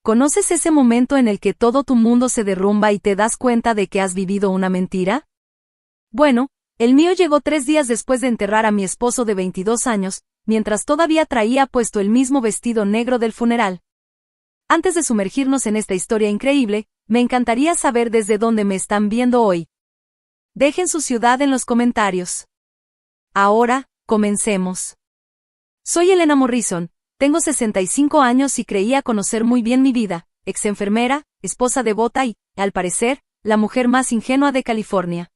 ¿Conoces ese momento en el que todo tu mundo se derrumba y te das cuenta de que has vivido una mentira? Bueno, el mío llegó 3 días después de enterrar a mi esposo de 22 años, mientras todavía traía puesto el mismo vestido negro del funeral. Antes de sumergirnos en esta historia increíble, me encantaría saber desde dónde me están viendo hoy. Dejen su ciudad en los comentarios. Ahora, comencemos. Soy Elena Morrison, tengo 65 años y creía conocer muy bien mi vida, ex enfermera, esposa devota y, al parecer, la mujer más ingenua de California.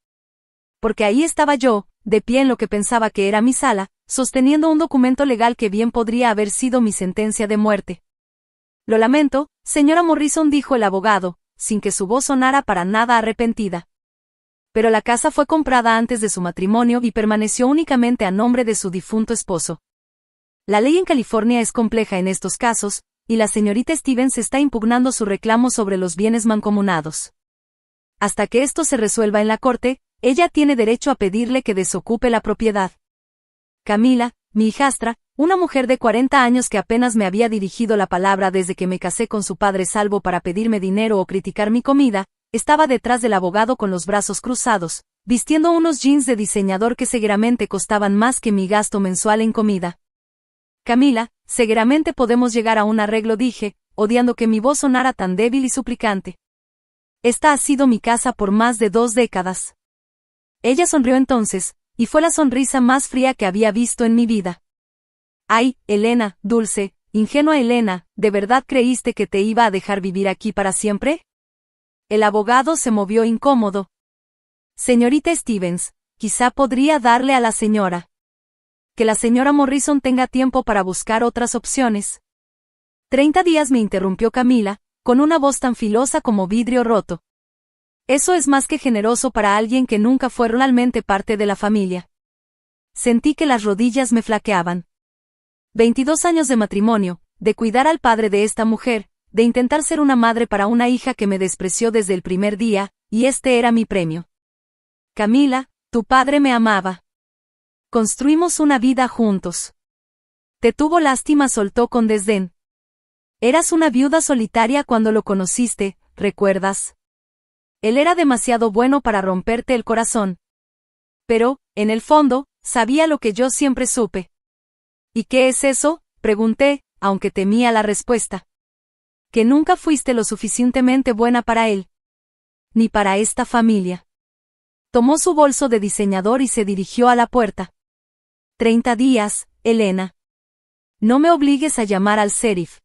Porque ahí estaba yo, de pie en lo que pensaba que era mi sala, sosteniendo un documento legal que bien podría haber sido mi sentencia de muerte. Lo lamento, señora Morrison, dijo el abogado, sin que su voz sonara para nada arrepentida. Pero la casa fue comprada antes de su matrimonio y permaneció únicamente a nombre de su difunto esposo. La ley en California es compleja en estos casos, y la señorita Stevens está impugnando su reclamo sobre los bienes mancomunados. Hasta que esto se resuelva en la corte, ella tiene derecho a pedirle que desocupe la propiedad. Camila, mi hijastra, una mujer de 40 años que apenas me había dirigido la palabra desde que me casé con su padre salvo para pedirme dinero o criticar mi comida, estaba detrás del abogado con los brazos cruzados, vistiendo unos jeans de diseñador que seguramente costaban más que mi gasto mensual en comida. Camila, seguramente podemos llegar a un arreglo, dije, odiando que mi voz sonara tan débil y suplicante. Esta ha sido mi casa por más de 2 décadas. Ella sonrió entonces, y fue la sonrisa más fría que había visto en mi vida. Ay, Elena, dulce, ingenua Elena, ¿de verdad creíste que te iba a dejar vivir aquí para siempre? El abogado se movió incómodo. Señorita Stevens, quizá podría darle a la señora. Que la señora Morrison tenga tiempo para buscar otras opciones. 30 días, me interrumpió Camila, con una voz tan filosa como vidrio roto. Eso es más que generoso para alguien que nunca fue realmente parte de la familia. Sentí que las rodillas me flaqueaban. 22 años de matrimonio, de cuidar al padre de esta mujer, de intentar ser una madre para una hija que me despreció desde el primer día, y este era mi premio. Camila, tu padre me amaba. Construimos una vida juntos. Te tuvo lástima, soltó con desdén. Eras una viuda solitaria cuando lo conociste, ¿recuerdas? Él era demasiado bueno para romperte el corazón. Pero, en el fondo, sabía lo que yo siempre supe. ¿Y qué es eso?, pregunté, aunque temía la respuesta. Que nunca fuiste lo suficientemente buena para él. Ni para esta familia. Tomó su bolso de diseñador y se dirigió a la puerta. 30 días, Elena. No me obligues a llamar al sheriff.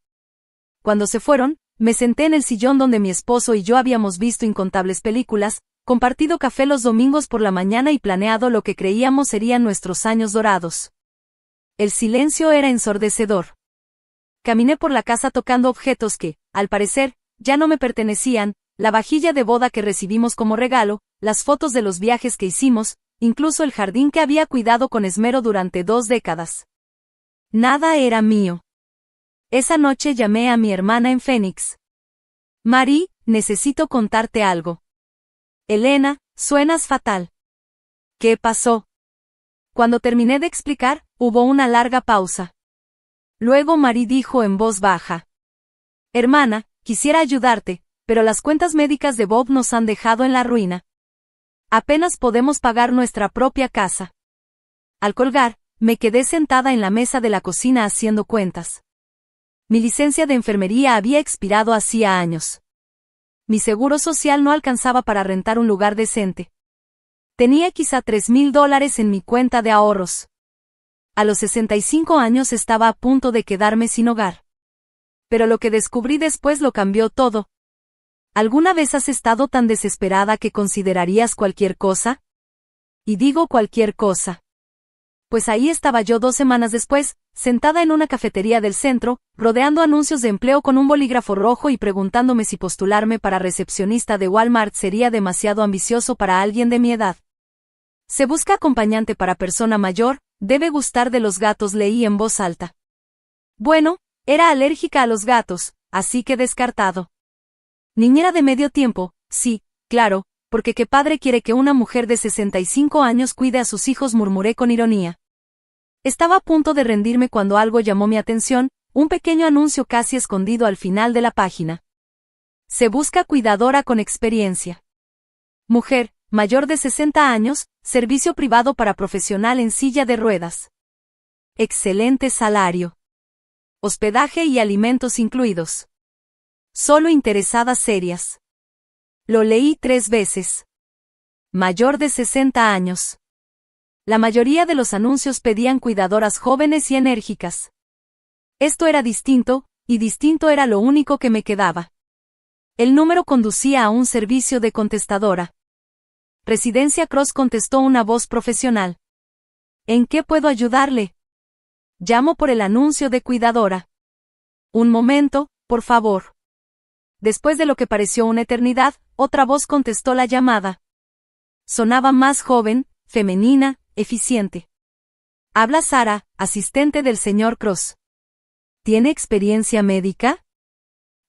Cuando se fueron, me senté en el sillón donde mi esposo y yo habíamos visto incontables películas, compartido café los domingos por la mañana y planeado lo que creíamos serían nuestros años dorados. El silencio era ensordecedor. Caminé por la casa tocando objetos que, al parecer, ya no me pertenecían, la vajilla de boda que recibimos como regalo, las fotos de los viajes que hicimos, incluso el jardín que había cuidado con esmero durante 2 décadas. Nada era mío. Esa noche llamé a mi hermana en Phoenix. Mari, necesito contarte algo. Elena, suenas fatal. ¿Qué pasó? Cuando terminé de explicar, hubo una larga pausa. Luego Mari dijo en voz baja. Hermana, quisiera ayudarte, pero las cuentas médicas de Bob nos han dejado en la ruina. Apenas podemos pagar nuestra propia casa. Al colgar, me quedé sentada en la mesa de la cocina haciendo cuentas. Mi licencia de enfermería había expirado hacía años. Mi seguro social no alcanzaba para rentar un lugar decente. Tenía quizá $3,000 en mi cuenta de ahorros. A los 65 años estaba a punto de quedarme sin hogar. Pero lo que descubrí después lo cambió todo. ¿Alguna vez has estado tan desesperada que considerarías cualquier cosa? Y digo cualquier cosa. Pues ahí estaba yo 2 semanas después, sentada en una cafetería del centro, rodeando anuncios de empleo con un bolígrafo rojo y preguntándome si postularme para recepcionista de Walmart sería demasiado ambicioso para alguien de mi edad. Se busca acompañante para persona mayor, debe gustar de los gatos, leí en voz alta. Bueno, era alérgica a los gatos, así que descartado. Niñera de medio tiempo, sí, claro, porque qué padre quiere que una mujer de 65 años cuide a sus hijos, murmuré con ironía. Estaba a punto de rendirme cuando algo llamó mi atención, un pequeño anuncio casi escondido al final de la página. Se busca cuidadora con experiencia. Mujer, mayor de 60 años, servicio privado para profesional en silla de ruedas. Excelente salario. Hospedaje y alimentos incluidos. Solo interesadas serias. Lo leí 3 veces. Mayor de 60 años. La mayoría de los anuncios pedían cuidadoras jóvenes y enérgicas. Esto era distinto, y distinto era lo único que me quedaba. El número conducía a un servicio de contestadora. Residencia Cross, contestó una voz profesional. ¿En qué puedo ayudarle? Llamo por el anuncio de cuidadora. Un momento, por favor. Después de lo que pareció una eternidad, otra voz contestó la llamada. Sonaba más joven, femenina, eficiente. Habla Sara, asistente del señor Cross. ¿Tiene experiencia médica?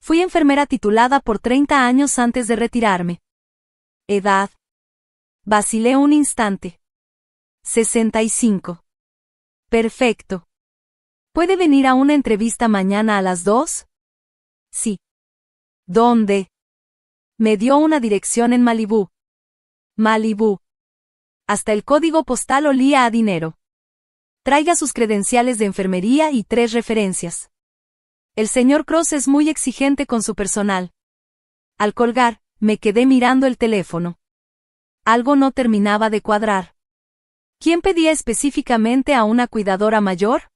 Fui enfermera titulada por 30 años antes de retirarme. Edad. Vacilé un instante. 65. Perfecto. ¿Puede venir a una entrevista mañana a las 2? Sí. ¿Dónde? Me dio una dirección en Malibú. Malibú. Hasta el código postal olía a dinero. Traiga sus credenciales de enfermería y 3 referencias. El señor Cross es muy exigente con su personal. Al colgar, me quedé mirando el teléfono. Algo no terminaba de cuadrar. ¿Quién pedía específicamente a una cuidadora mayor?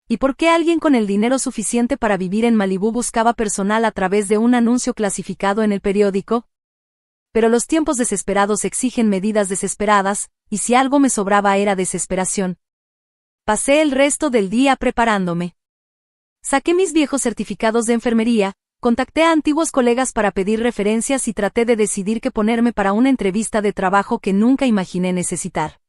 ¿Y por qué alguien con el dinero suficiente para vivir en Malibú buscaba personal a través de un anuncio clasificado en el periódico? Pero los tiempos desesperados exigen medidas desesperadas, y si algo me sobraba era desesperación. Pasé el resto del día preparándome. Saqué mis viejos certificados de enfermería, contacté a antiguos colegas para pedir referencias y traté de decidir qué ponerme para una entrevista de trabajo que nunca imaginé necesitar.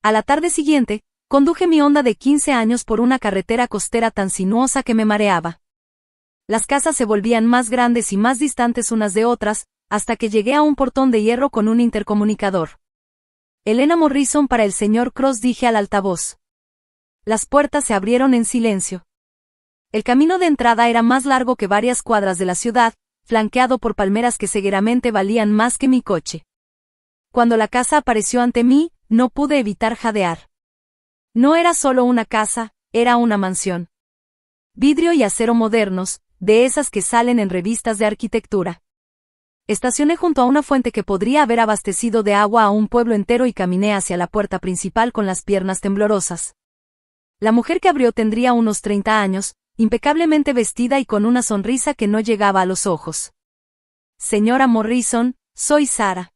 A la tarde siguiente, conduje mi Honda de 15 años por una carretera costera tan sinuosa que me mareaba. Las casas se volvían más grandes y más distantes unas de otras, hasta que llegué a un portón de hierro con un intercomunicador. Elena Morrison para el señor Cross, dije al altavoz. Las puertas se abrieron en silencio. El camino de entrada era más largo que varias cuadras de la ciudad, flanqueado por palmeras que cegueramente valían más que mi coche. Cuando la casa apareció ante mí, no pude evitar jadear. No era solo una casa, era una mansión. Vidrio y acero modernos, de esas que salen en revistas de arquitectura. Estacioné junto a una fuente que podría haber abastecido de agua a un pueblo entero y caminé hacia la puerta principal con las piernas temblorosas. La mujer que abrió tendría unos 30 años, impecablemente vestida y con una sonrisa que no llegaba a los ojos. Señora Morrison, soy Sara.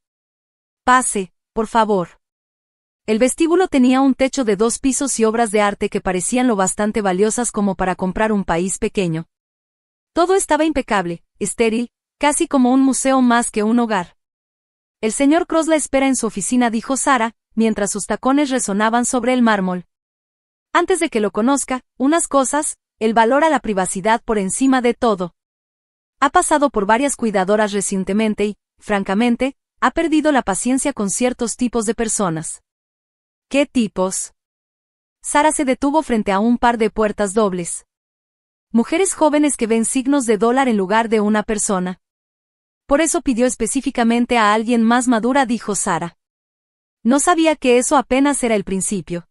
Pase, por favor. El vestíbulo tenía un techo de 2 pisos y obras de arte que parecían lo bastante valiosas como para comprar un país pequeño. Todo estaba impecable, estéril, casi como un museo más que un hogar. El señor Cross la espera en su oficina, dijo Sara, mientras sus tacones resonaban sobre el mármol. Antes de que lo conozca, unas cosas, el valor a la privacidad por encima de todo. Ha pasado por varias cuidadoras recientemente y, francamente, ha perdido la paciencia con ciertos tipos de personas. ¿Qué tipos? Sara se detuvo frente a un par de puertas dobles. Mujeres jóvenes que ven signos de dólar en lugar de una persona. Por eso pidió específicamente a alguien más madura, dijo Sara. No sabía que eso apenas era el principio.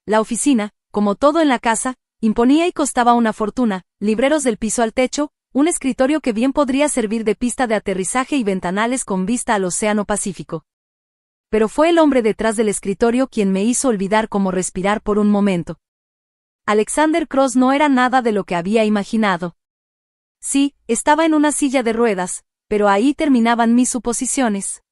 La oficina, como todo en la casa, imponía y costaba una fortuna, libreros del piso al techo, un escritorio que bien podría servir de pista de aterrizaje y ventanales con vista al Océano Pacífico. Pero fue el hombre detrás del escritorio quien me hizo olvidar cómo respirar por un momento. Alexander Cross no era nada de lo que había imaginado. Sí, estaba en una silla de ruedas, pero ahí terminaban mis suposiciones.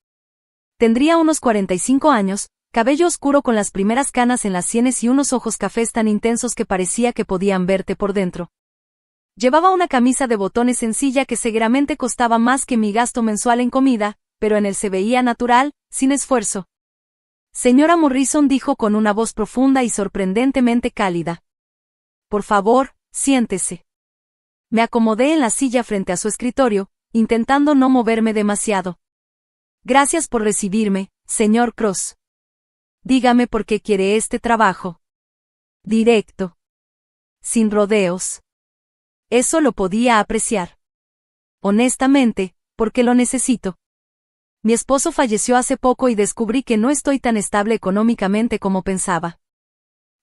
Tendría unos 45 años, cabello oscuro con las primeras canas en las sienes y unos ojos cafés tan intensos que parecía que podían verte por dentro. Llevaba una camisa de botones sencilla que seguramente costaba más que mi gasto mensual en comida, pero en él se veía natural, sin esfuerzo. Señora Morrison, dijo con una voz profunda y sorprendentemente cálida. Por favor, siéntese. Me acomodé en la silla frente a su escritorio, intentando no moverme demasiado. Gracias por recibirme, señor Cross. Dígame por qué quiere este trabajo. Directo. sin rodeos. Eso lo podía apreciar. Honestamente, porque lo necesito. Mi esposo falleció hace poco y descubrí que no estoy tan estable económicamente como pensaba.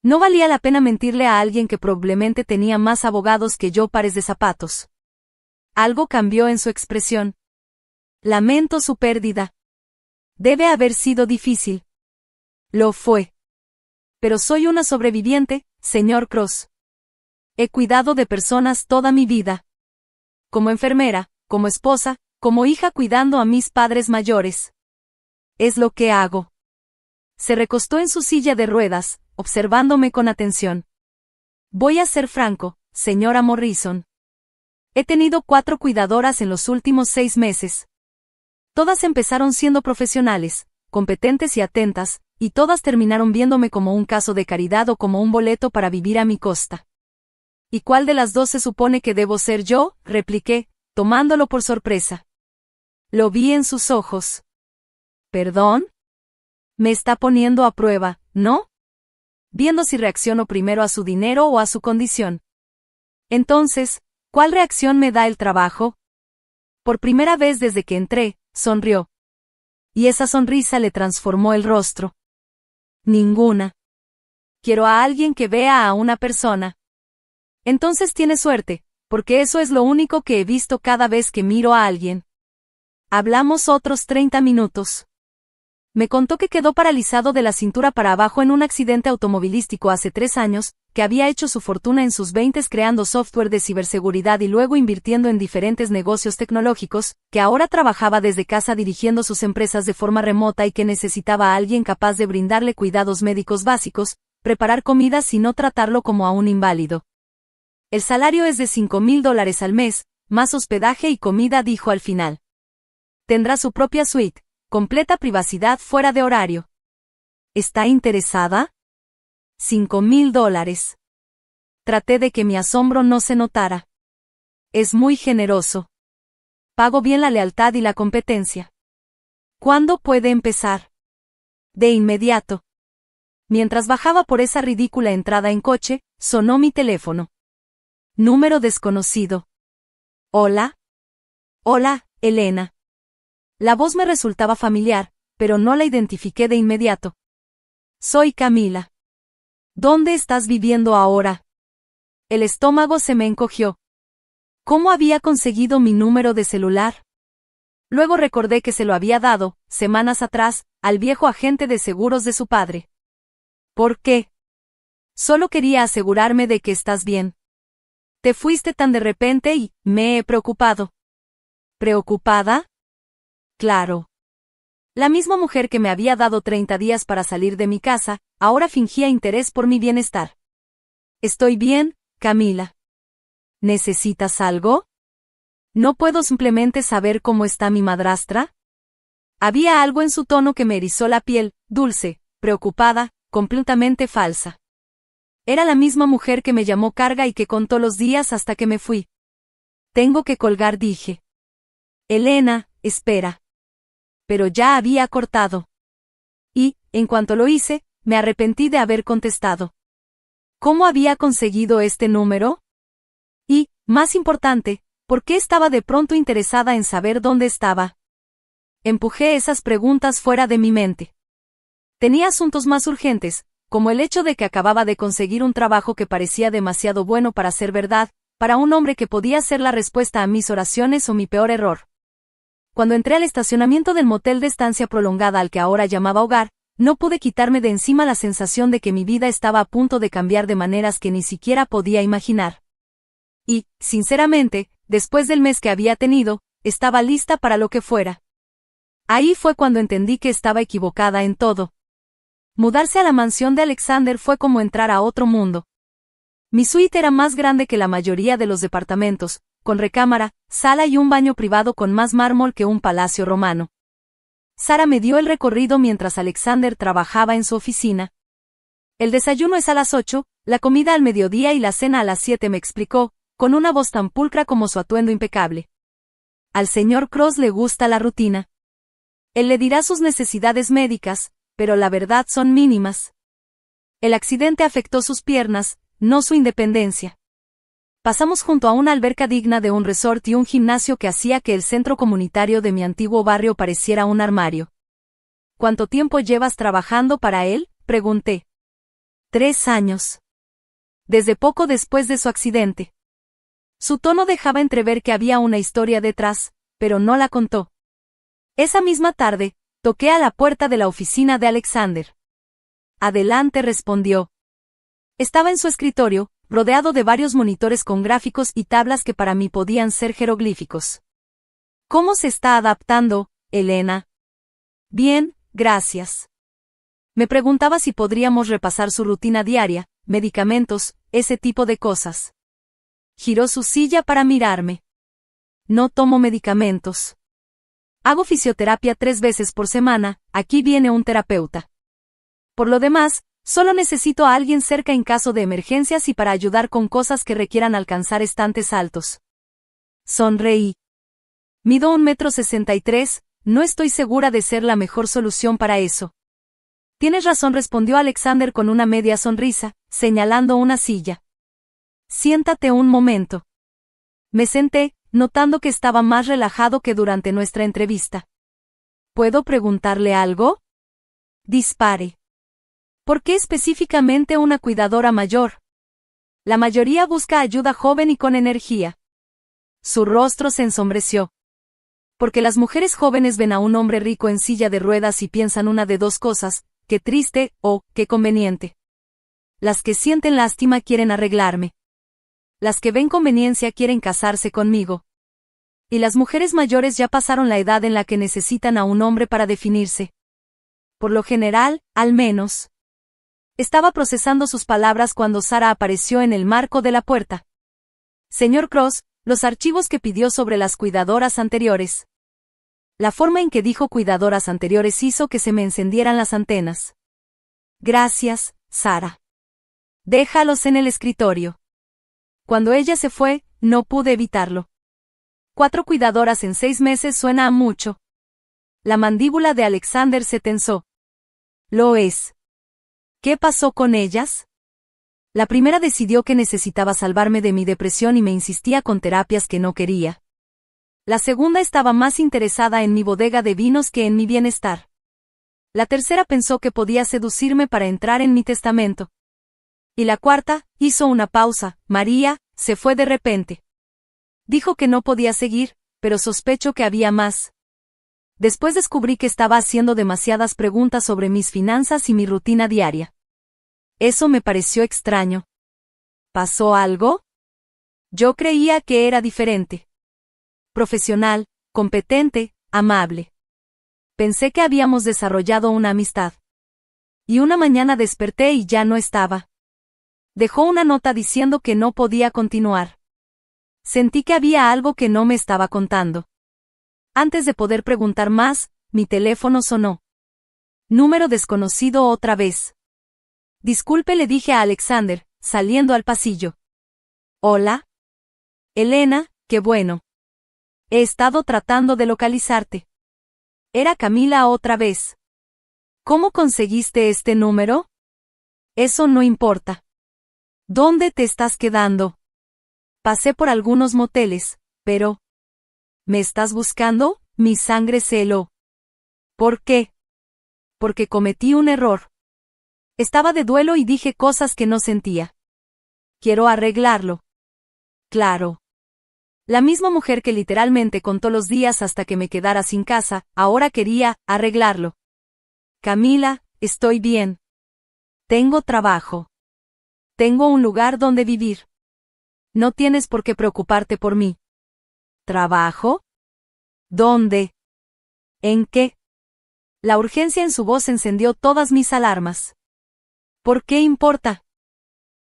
No valía la pena mentirle a alguien que probablemente tenía más abogados que yo pares de zapatos. Algo cambió en su expresión. Lamento su pérdida. Debe haber sido difícil. Lo fue. Pero soy una sobreviviente, señor Cross. He cuidado de personas toda mi vida. Como enfermera, como esposa, como hija cuidando a mis padres mayores. Es lo que hago. Se recostó en su silla de ruedas, observándome con atención. Voy a ser franco, señora Morrison. He tenido 4 cuidadoras en los últimos 6 meses. Todas empezaron siendo profesionales, competentes y atentas, y todas terminaron viéndome como un caso de caridad o como un boleto para vivir a mi costa. ¿Y cuál de las dos se supone que debo ser yo?, repliqué, tomándolo por sorpresa. Lo vi en sus ojos. ¿Perdón? Me está poniendo a prueba, ¿no? Viendo si reacciono primero a su dinero o a su condición. Entonces, ¿cuál reacción me da el trabajo? Por primera vez desde que entré, sonrió. Y esa sonrisa le transformó el rostro. Ninguna. Quiero a alguien que vea a una persona. Entonces tiene suerte, porque eso es lo único que he visto cada vez que miro a alguien. Hablamos otros 30 minutos. Me contó que quedó paralizado de la cintura para abajo en un accidente automovilístico hace 3 años, que había hecho su fortuna en sus 20 creando software de ciberseguridad y luego invirtiendo en diferentes negocios tecnológicos, que ahora trabajaba desde casa dirigiendo sus empresas de forma remota y que necesitaba a alguien capaz de brindarle cuidados médicos básicos, preparar comidas y no tratarlo como a un inválido. El salario es de $5,000 al mes, más hospedaje y comida, dijo al final. Tendrá su propia suite, completa privacidad fuera de horario. ¿Está interesada? $5,000. Traté de que mi asombro no se notara. Es muy generoso. Pago bien la lealtad y la competencia. ¿Cuándo puede empezar? De inmediato. Mientras bajaba por esa ridícula entrada en coche, sonó mi teléfono. Número desconocido. Hola. Hola, Elena. La voz me resultaba familiar, pero no la identifiqué de inmediato. Soy Camila. ¿Dónde estás viviendo ahora? El estómago se me encogió. ¿Cómo había conseguido mi número de celular? Luego recordé que se lo había dado, semanas atrás, al viejo agente de seguros de su padre. ¿Por qué? Solo quería asegurarme de que estás bien. Te fuiste tan de repente y me he preocupado. ¿Preocupada? Claro. La misma mujer que me había dado 30 días para salir de mi casa, ahora fingía interés por mi bienestar. Estoy bien, Camila. ¿Necesitas algo? ¿No puedo simplemente saber cómo está mi madrastra? Había algo en su tono que me erizó la piel, dulce, preocupada, completamente falsa. Era la misma mujer que me llamó carga y que contó los días hasta que me fui. Tengo que colgar, dije. Elena, espera. Pero ya había cortado. Y, en cuanto lo hice, me arrepentí de haber contestado. ¿Cómo había conseguido este número? Y, más importante, ¿por qué estaba de pronto interesada en saber dónde estaba? Empujé esas preguntas fuera de mi mente. Tenía asuntos más urgentes, como el hecho de que acababa de conseguir un trabajo que parecía demasiado bueno para ser verdad, para un hombre que podía ser la respuesta a mis oraciones o mi peor error. Cuando entré al estacionamiento del motel de estancia prolongada al que ahora llamaba hogar, no pude quitarme de encima la sensación de que mi vida estaba a punto de cambiar de maneras que ni siquiera podía imaginar. Y, sinceramente, después del mes que había tenido, estaba lista para lo que fuera. Ahí fue cuando entendí que estaba equivocada en todo. Mudarse a la mansión de Alexander fue como entrar a otro mundo. Mi suite era más grande que la mayoría de los departamentos, con recámara, sala y un baño privado con más mármol que un palacio romano. Sara me dio el recorrido mientras Alexander trabajaba en su oficina. El desayuno es a las 8, la comida al mediodía y la cena a las 7, me explicó, con una voz tan pulcra como su atuendo impecable. Al señor Cross le gusta la rutina. Él le dirá sus necesidades médicas, pero la verdad son mínimas. El accidente afectó sus piernas, no su independencia. Pasamos junto a una alberca digna de un resort y un gimnasio que hacía que el centro comunitario de mi antiguo barrio pareciera un armario. ¿Cuánto tiempo llevas trabajando para él?, pregunté. 3 años. Desde poco después de su accidente. Su tono dejaba entrever que había una historia detrás, pero no la contó. Esa misma tarde, toqué a la puerta de la oficina de Alexander. Adelante, respondió. Estaba en su escritorio, rodeado de varios monitores con gráficos y tablas que para mí podían ser jeroglíficos. ¿Cómo se está adaptando, Elena? Bien, gracias. Me preguntaba si podríamos repasar su rutina diaria, medicamentos, ese tipo de cosas. Giró su silla para mirarme. No tomo medicamentos. Hago fisioterapia 3 veces por semana, aquí viene un terapeuta. Por lo demás, solo necesito a alguien cerca en caso de emergencias y para ayudar con cosas que requieran alcanzar estantes altos. Sonreí. Mido 1,63 m, no estoy segura de ser la mejor solución para eso. Tienes razón, respondió Alexander con una media sonrisa, señalando una silla. Siéntate un momento. Me senté, notando que estaba más relajado que durante nuestra entrevista. ¿Puedo preguntarle algo? Dispare. ¿Por qué específicamente una cuidadora mayor? La mayoría busca ayuda joven y con energía. Su rostro se ensombreció. Porque las mujeres jóvenes ven a un hombre rico en silla de ruedas y piensan una de 2 cosas, qué triste, o qué conveniente. Las que sienten lástima quieren arreglarme. Las que ven conveniencia quieren casarse conmigo. Y las mujeres mayores ya pasaron la edad en la que necesitan a un hombre para definirse. Por lo general, al menos. Estaba procesando sus palabras cuando Sara apareció en el marco de la puerta. Señor Cross, los archivos que pidió sobre las cuidadoras anteriores. La forma en que dijo cuidadoras anteriores hizo que se me encendieran las antenas. Gracias, Sara. Déjalos en el escritorio. Cuando ella se fue, no pude evitarlo. 4 cuidadoras en 6 meses suena a mucho. La mandíbula de Alexander se tensó. Lo es. ¿Qué pasó con ellas? La primera decidió que necesitaba salvarme de mi depresión y me insistía con terapias que no quería. La segunda estaba más interesada en mi bodega de vinos que en mi bienestar. La tercera pensó que podía seducirme para entrar en mi testamento. Y la cuarta, hizo una pausa, María, se fue de repente. Dijo que no podía seguir, pero sospecho que había más. Después descubrí que estaba haciendo demasiadas preguntas sobre mis finanzas y mi rutina diaria. Eso me pareció extraño. ¿Pasó algo? Yo creía que era diferente. Profesional, competente, amable. Pensé que habíamos desarrollado una amistad. Y una mañana desperté y ya no estaba. Dejó una nota diciendo que no podía continuar. Sentí que había algo que no me estaba contando. Antes de poder preguntar más, mi teléfono sonó. Número desconocido otra vez. Disculpe, le dije a Alexander, saliendo al pasillo. Hola. Elena, qué bueno. He estado tratando de localizarte. Era Camila otra vez. ¿Cómo conseguiste este número? Eso no importa. ¿Dónde te estás quedando? Pasé por algunos moteles, pero... ¿Me estás buscando? Mi sangre se heló. ¿Por qué? Porque cometí un error. Estaba de duelo y dije cosas que no sentía. Quiero arreglarlo. Claro. La misma mujer que literalmente contó los días hasta que me quedara sin casa, ahora quería arreglarlo. Camila, estoy bien. Tengo trabajo. Tengo un lugar donde vivir. No tienes por qué preocuparte por mí. ¿Trabajo? ¿Dónde? ¿En qué? La urgencia en su voz encendió todas mis alarmas. ¿Por qué importa?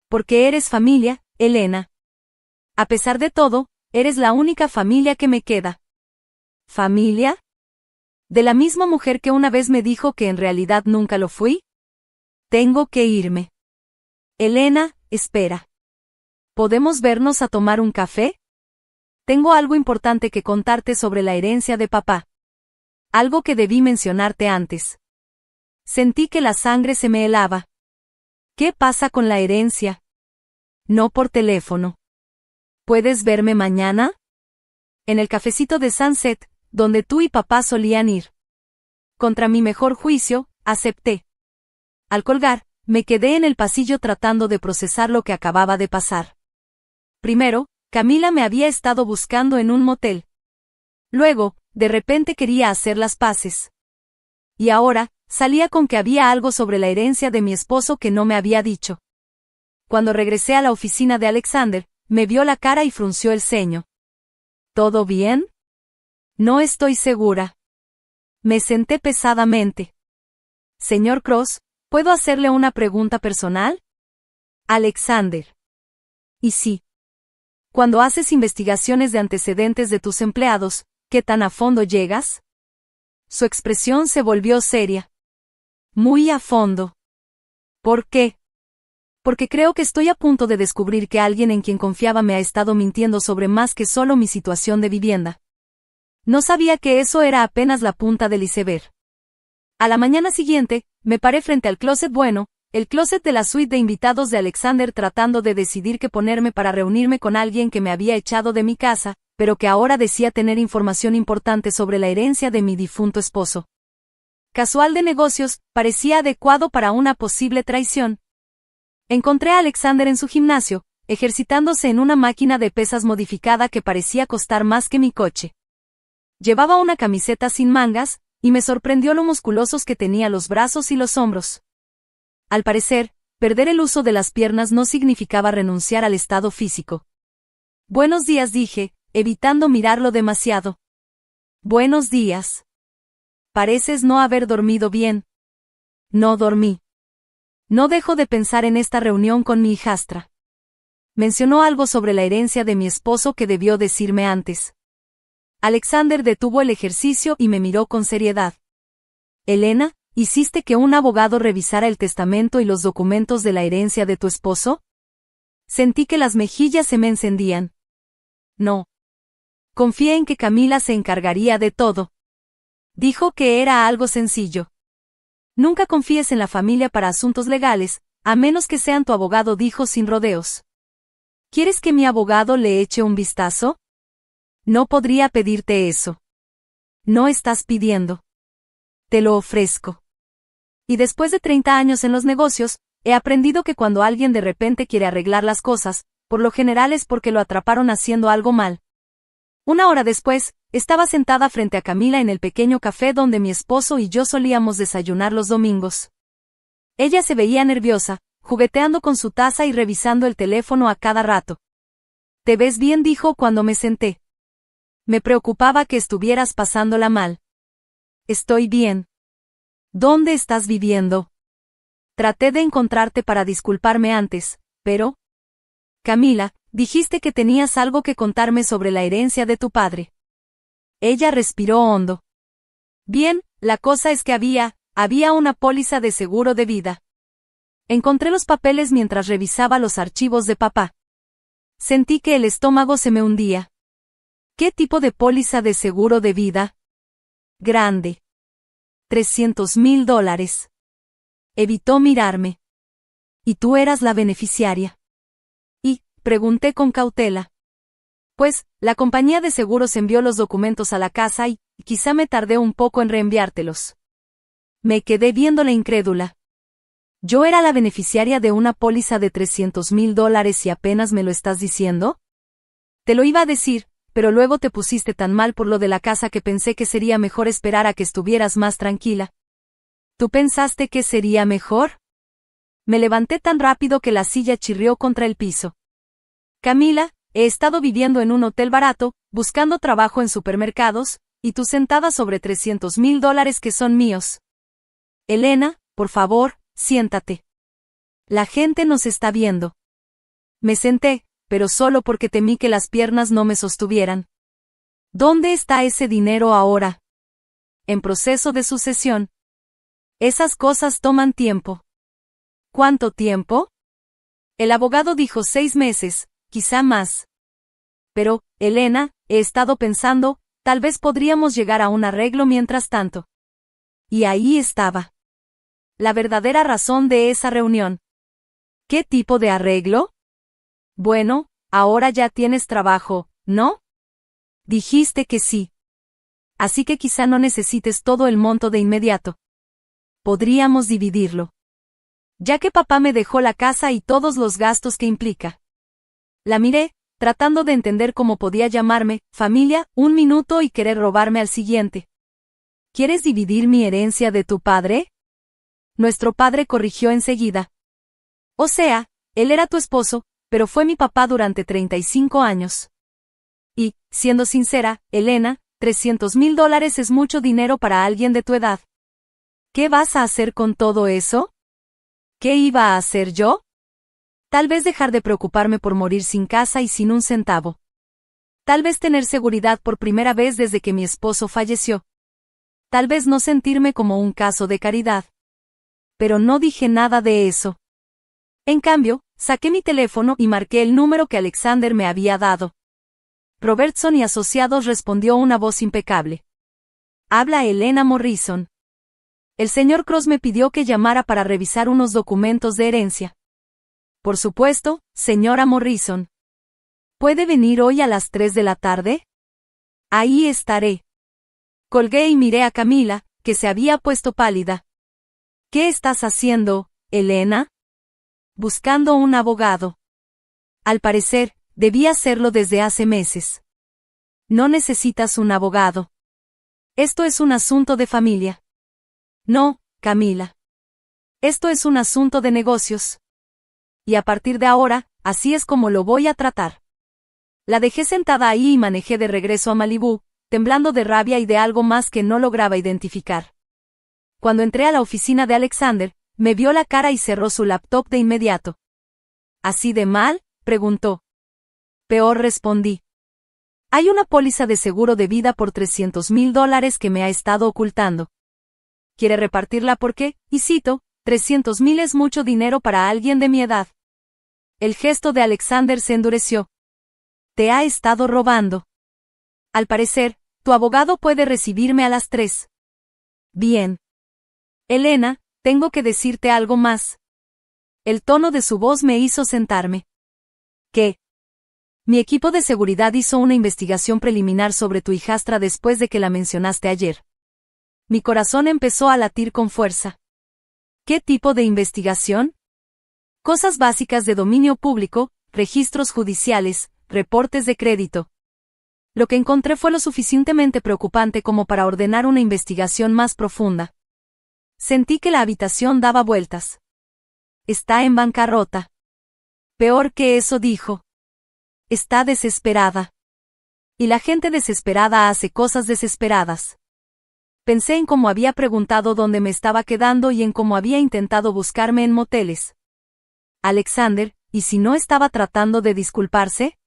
Porque eres familia, Elena. A pesar de todo, eres la única familia que me queda. ¿Familia? ¿De la misma mujer que una vez me dijo que en realidad nunca lo fui? Tengo que irme. Elena, espera. ¿Podemos vernos a tomar un café? Tengo algo importante que contarte sobre la herencia de papá. Algo que debí mencionarte antes. Sentí que la sangre se me helaba. ¿Qué pasa con la herencia? No por teléfono. ¿Puedes verme mañana? En el cafecito de Sunset, donde tú y papá solían ir. Contra mi mejor juicio, acepté. Al colgar, me quedé en el pasillo tratando de procesar lo que acababa de pasar. Primero, Camila me había estado buscando en un motel. Luego, de repente quería hacer las paces. Y ahora, salía con que había algo sobre la herencia de mi esposo que no me había dicho. Cuando regresé a la oficina de Alexander, me vio la cara y frunció el ceño. ¿Todo bien? No estoy segura. Me senté pesadamente. Señor Cross, ¿puedo hacerle una pregunta personal? Alexander. Y sí. Cuando haces investigaciones de antecedentes de tus empleados, ¿qué tan a fondo llegas? Su expresión se volvió seria. Muy a fondo. ¿Por qué? Porque creo que estoy a punto de descubrir que alguien en quien confiaba me ha estado mintiendo sobre más que solo mi situación de vivienda. No sabía que eso era apenas la punta del iceberg. A la mañana siguiente, me paré frente al closet bueno, el closet de la suite de invitados de Alexander tratando de decidir qué ponerme para reunirme con alguien que me había echado de mi casa, pero que ahora decía tener información importante sobre la herencia de mi difunto esposo. Casual de negocios, parecía adecuado para una posible traición. Encontré a Alexander en su gimnasio, ejercitándose en una máquina de pesas modificada que parecía costar más que mi coche. Llevaba una camiseta sin mangas, y me sorprendió lo musculosos que tenía los brazos y los hombros. Al parecer, perder el uso de las piernas no significaba renunciar al estado físico. Buenos días, dije, evitando mirarlo demasiado. Buenos días. Pareces no haber dormido bien. No dormí. No dejo de pensar en esta reunión con mi hijastra. Mencionó algo sobre la herencia de mi esposo que debió decirme antes. Alexander detuvo el ejercicio y me miró con seriedad. Elena, ¿hiciste que un abogado revisara el testamento y los documentos de la herencia de tu esposo? Sentí que las mejillas se me encendían. No. Confié en que Camila se encargaría de todo. Dijo que era algo sencillo. Nunca confíes en la familia para asuntos legales, a menos que sean tu abogado, dijo sin rodeos. ¿Quieres que mi abogado le eche un vistazo? No podría pedirte eso. No estás pidiendo. Te lo ofrezco. Y después de 30 años en los negocios, he aprendido que cuando alguien de repente quiere arreglar las cosas, por lo general es porque lo atraparon haciendo algo mal. Una hora después, estaba sentada frente a Camila en el pequeño café donde mi esposo y yo solíamos desayunar los domingos. Ella se veía nerviosa, jugueteando con su taza y revisando el teléfono a cada rato. «¿Te ves bien?», dijo cuando me senté. Me preocupaba que estuvieras pasándola mal. Estoy bien. ¿Dónde estás viviendo? Traté de encontrarte para disculparme antes, pero... Camila, dijiste que tenías algo que contarme sobre la herencia de tu padre. Ella respiró hondo. Bien, la cosa es que había una póliza de seguro de vida. Encontré los papeles mientras revisaba los archivos de papá. Sentí que el estómago se me hundía. ¿Qué tipo de póliza de seguro de vida? Grande. $300,000. Evitó mirarme. ¿Y tú eras la beneficiaria? Y, pregunté con cautela. Pues, la compañía de seguros envió los documentos a la casa y, quizá me tardé un poco en reenviártelos. Me quedé viéndola incrédula. ¿Yo era la beneficiaria de una póliza de $300,000 y apenas me lo estás diciendo? Te lo iba a decir, pero luego te pusiste tan mal por lo de la casa que pensé que sería mejor esperar a que estuvieras más tranquila. ¿Tú pensaste que sería mejor? Me levanté tan rápido que la silla chirrió contra el piso. Camila, he estado viviendo en un hotel barato, buscando trabajo en supermercados, y tú sentada sobre $300,000 que son míos. Elena, por favor, siéntate. La gente nos está viendo. Me senté, pero solo porque temí que las piernas no me sostuvieran. ¿Dónde está ese dinero ahora? En proceso de sucesión. Esas cosas toman tiempo. ¿Cuánto tiempo? El abogado dijo 6 meses, quizá más. Pero, Elena, he estado pensando, tal vez podríamos llegar a un arreglo mientras tanto. Y ahí estaba. La verdadera razón de esa reunión. ¿Qué tipo de arreglo? Bueno, ahora ya tienes trabajo, ¿no? Dijiste que sí. Así que quizá no necesites todo el monto de inmediato. Podríamos dividirlo. Ya que papá me dejó la casa y todos los gastos que implica. La miré, tratando de entender cómo podía llamarme, familia, un minuto y querer robarme al siguiente. ¿Quieres dividir mi herencia de tu padre? Nuestro padre corrigió enseguida. O sea, él era tu esposo, pero fue mi papá durante 35 años. Y, siendo sincera, Elena, $300,000 es mucho dinero para alguien de tu edad. ¿Qué vas a hacer con todo eso? ¿Qué iba a hacer yo? Tal vez dejar de preocuparme por morir sin casa y sin un centavo. Tal vez tener seguridad por primera vez desde que mi esposo falleció. Tal vez no sentirme como un caso de caridad. Pero no dije nada de eso. En cambio, saqué mi teléfono y marqué el número que Alexander me había dado. Robertson y Asociados, respondió una voz impecable. Habla Elena Morrison. El señor Cross me pidió que llamara para revisar unos documentos de herencia. Por supuesto, señora Morrison. ¿Puede venir hoy a las 3 de la tarde? Ahí estaré. Colgué y miré a Camila, que se había puesto pálida. ¿Qué estás haciendo, Elena? Buscando un abogado. Al parecer, debía hacerlo desde hace meses. No necesitas un abogado. Esto es un asunto de familia. No, Camila. Esto es un asunto de negocios. Y a partir de ahora, así es como lo voy a tratar. La dejé sentada ahí y manejé de regreso a Malibú, temblando de rabia y de algo más que no lograba identificar. Cuando entré a la oficina de Alexander, me vio la cara y cerró su laptop de inmediato. ¿Así de mal?, preguntó. Peor, respondí. Hay una póliza de seguro de vida por $300,000 que me ha estado ocultando. Quiere repartirla porque, y cito, $300,000 es mucho dinero para alguien de mi edad. El gesto de Alexander se endureció. Te ha estado robando. Al parecer, tu abogado puede recibirme a las 3. Bien. Elena, tengo que decirte algo más. El tono de su voz me hizo sentarme. ¿Qué? Mi equipo de seguridad hizo una investigación preliminar sobre tu hijastra después de que la mencionaste ayer. Mi corazón empezó a latir con fuerza. ¿Qué tipo de investigación? Cosas básicas de dominio público, registros judiciales, reportes de crédito. Lo que encontré fue lo suficientemente preocupante como para ordenar una investigación más profunda. Sentí que la habitación daba vueltas. Está en bancarrota. Peor que eso, dijo. Está desesperada. Y la gente desesperada hace cosas desesperadas. Pensé en cómo había preguntado dónde me estaba quedando y en cómo había intentado buscarme en moteles. Alexander, ¿y si no estaba tratando de disculparse?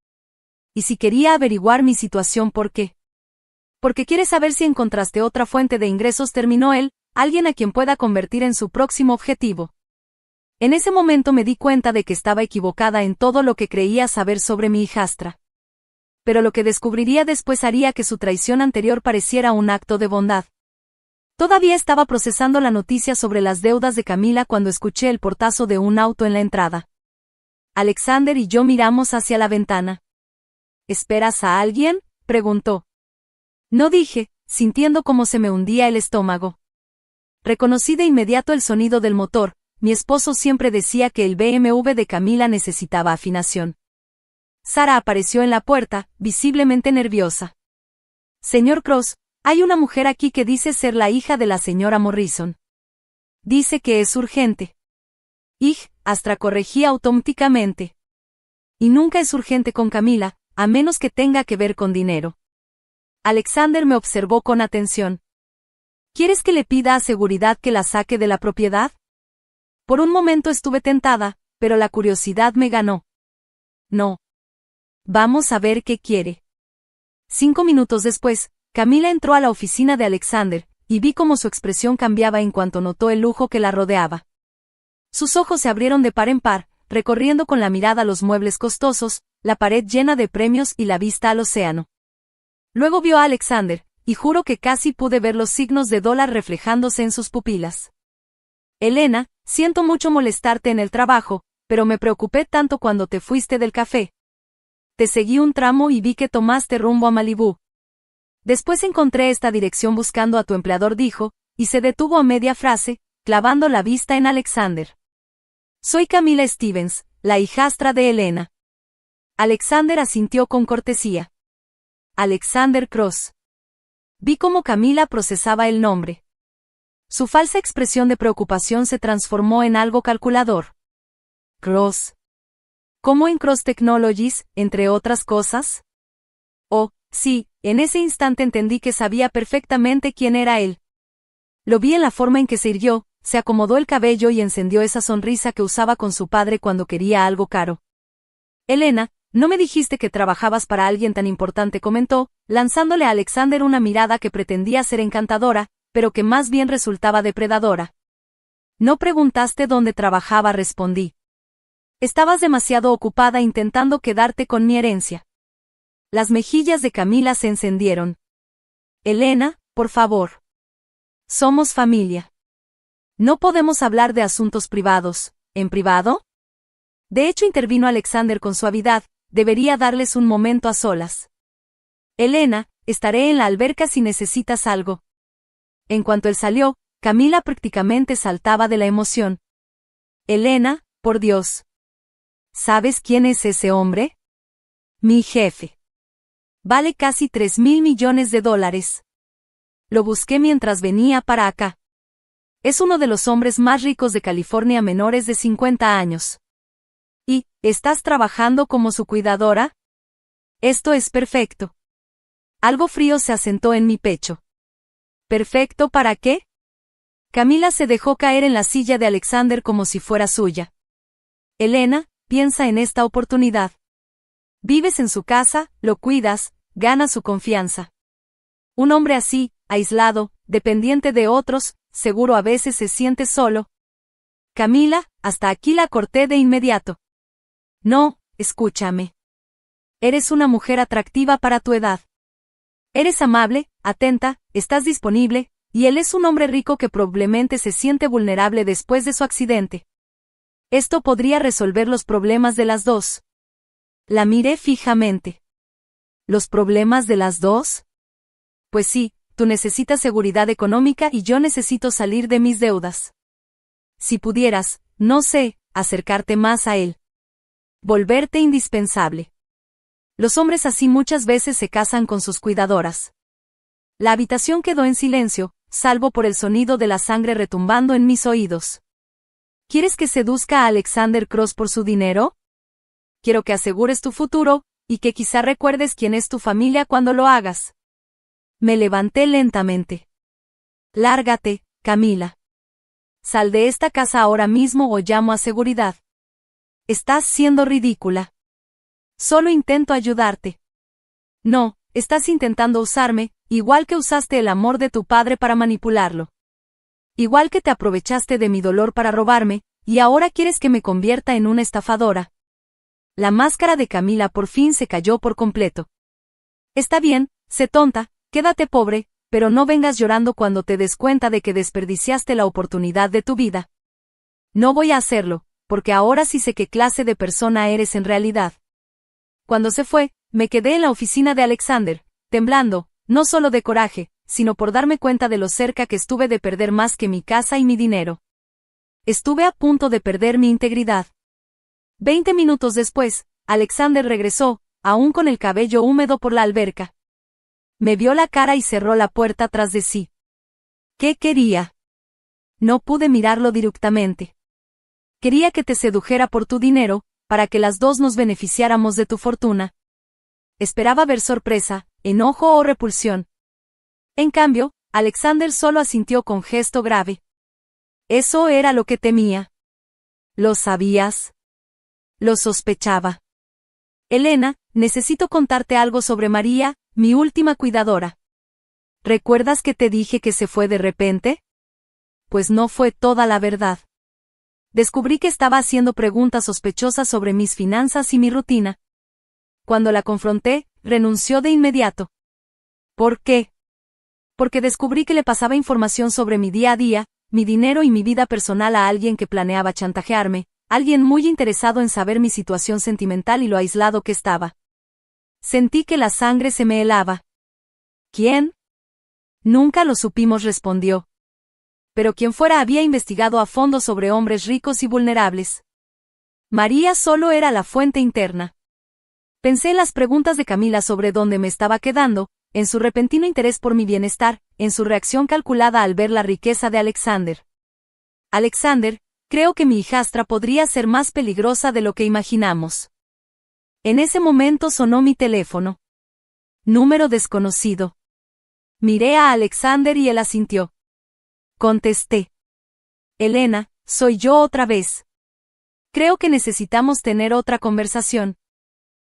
¿Y si quería averiguar mi situación por qué? Porque quiere saber si encontraste otra fuente de ingresos, terminó él, alguien a quien pueda convertir en su próximo objetivo. En ese momento me di cuenta de que estaba equivocada en todo lo que creía saber sobre mi hijastra. Pero lo que descubriría después haría que su traición anterior pareciera un acto de bondad. Todavía estaba procesando la noticia sobre las deudas de Camila cuando escuché el portazo de un auto en la entrada. Alexander y yo miramos hacia la ventana. ¿Esperas a alguien?, preguntó. No, dije, sintiendo cómo se me hundía el estómago. Reconocí de inmediato el sonido del motor. Mi esposo siempre decía que el BMW de Camila necesitaba afinación. Sara apareció en la puerta, visiblemente nerviosa. Señor Cross, hay una mujer aquí que dice ser la hija de la señora Morrison. Dice que es urgente. Astra, corregí automáticamente. Y nunca es urgente con Camila, a menos que tenga que ver con dinero. Alexander me observó con atención. ¿Quieres que le pida a seguridad que la saque de la propiedad? Por un momento estuve tentada, pero la curiosidad me ganó. No. Vamos a ver qué quiere. 5 minutos después, Camila entró a la oficina de Alexander, y vi cómo su expresión cambiaba en cuanto notó el lujo que la rodeaba. Sus ojos se abrieron de par en par, recorriendo con la mirada los muebles costosos, la pared llena de premios y la vista al océano. Luego vio a Alexander, y juro que casi pude ver los signos de dólar reflejándose en sus pupilas. Elena, siento mucho molestarte en el trabajo, pero me preocupé tanto cuando te fuiste del café. Te seguí un tramo y vi que tomaste rumbo a Malibú. Después encontré esta dirección buscando a tu empleador, dijo, y se detuvo a media frase, clavando la vista en Alexander. Soy Camila Stevens, la hijastra de Elena. Alexander asintió con cortesía. Alexander Cross. Vi cómo Camila procesaba el nombre. Su falsa expresión de preocupación se transformó en algo calculador. Cross. ¿Cómo en Cross Technologies, entre otras cosas? Oh, sí, en ese instante entendí que sabía perfectamente quién era él. Lo vi en la forma en que se irguió, se acomodó el cabello y encendió esa sonrisa que usaba con su padre cuando quería algo caro. Elena, no me dijiste que trabajabas para alguien tan importante, comentó, lanzándole a Alexander una mirada que pretendía ser encantadora, pero que más bien resultaba depredadora. No preguntaste dónde trabajaba, respondí. Estabas demasiado ocupada intentando quedarte con mi herencia. Las mejillas de Camila se encendieron. Elena, por favor. Somos familia. No podemos hablar de asuntos privados, ¿en privado? De hecho, intervino Alexander con suavidad, debería darles un momento a solas. Elena, estaré en la alberca si necesitas algo. En cuanto él salió, Camila prácticamente saltaba de la emoción. Elena, por Dios. ¿Sabes quién es ese hombre? Mi jefe. Vale casi $3,000 millones. Lo busqué mientras venía para acá. Es uno de los hombres más ricos de California, menores de 50 años. ¿Y, estás trabajando como su cuidadora? Esto es perfecto. Algo frío se asentó en mi pecho. ¿Perfecto para qué? Camila se dejó caer en la silla de Alexander como si fuera suya. Elena, piensa en esta oportunidad. Vives en su casa, lo cuidas, ganas su confianza. Un hombre así, aislado, dependiente de otros, seguro a veces se siente solo. Camila, hasta aquí la corté de inmediato. No, escúchame. Eres una mujer atractiva para tu edad. Eres amable, atenta, estás disponible, y él es un hombre rico que probablemente se siente vulnerable después de su accidente. Esto podría resolver los problemas de las dos. La miré fijamente. ¿Los problemas de las dos? Pues sí, tú necesitas seguridad económica y yo necesito salir de mis deudas. Si pudieras, no sé, acercarte más a él. Volverte indispensable. Los hombres así muchas veces se casan con sus cuidadoras. La habitación quedó en silencio, salvo por el sonido de la sangre retumbando en mis oídos. ¿Quieres que seduzca a Alexander Cross por su dinero? Quiero que asegures tu futuro, y que quizá recuerdes quién es tu familia cuando lo hagas. Me levanté lentamente. Lárgate, Camila. Sal de esta casa ahora mismo o llamo a seguridad. Estás siendo ridícula. Solo intento ayudarte. No, estás intentando usarme, igual que usaste el amor de tu padre para manipularlo. Igual que te aprovechaste de mi dolor para robarme, y ahora quieres que me convierta en una estafadora. La máscara de Camila por fin se cayó por completo. Está bien, sé tonta, quédate pobre, pero no vengas llorando cuando te des cuenta de que desperdiciaste la oportunidad de tu vida. No voy a hacerlo, porque ahora sí sé qué clase de persona eres en realidad. Cuando se fue, me quedé en la oficina de Alexander, temblando, no solo de coraje, sino por darme cuenta de lo cerca que estuve de perder más que mi casa y mi dinero. Estuve a punto de perder mi integridad. 20 minutos después, Alexander regresó, aún con el cabello húmedo por la alberca. Me vio la cara y cerró la puerta tras de sí. ¿Qué quería? No pude mirarlo directamente. Quería que te sedujera por tu dinero, para que las dos nos beneficiáramos de tu fortuna. Esperaba ver sorpresa, enojo o repulsión. En cambio, Alexander solo asintió con gesto grave. Eso era lo que temía. ¿Lo sabías? Lo sospechaba. Elena, necesito contarte algo sobre María, mi última cuidadora. ¿Recuerdas que te dije que se fue de repente? Pues no fue toda la verdad. Descubrí que estaba haciendo preguntas sospechosas sobre mis finanzas y mi rutina. Cuando la confronté, renunció de inmediato. ¿Por qué? Porque descubrí que le pasaba información sobre mi día a día, mi dinero y mi vida personal a alguien que planeaba chantajearme, alguien muy interesado en saber mi situación sentimental y lo aislado que estaba. Sentí que la sangre se me helaba. ¿Quién? Nunca lo supimos, respondió. Pero quien fuera había investigado a fondo sobre hombres ricos y vulnerables. María solo era la fuente interna. Pensé en las preguntas de Camila sobre dónde me estaba quedando, en su repentino interés por mi bienestar, en su reacción calculada al ver la riqueza de Alexander. Alexander, creo que mi hijastra podría ser más peligrosa de lo que imaginamos. En ese momento sonó mi teléfono. Número desconocido. Miré a Alexander y él asintió. Contesté. Elena, soy yo otra vez. Creo que necesitamos tener otra conversación.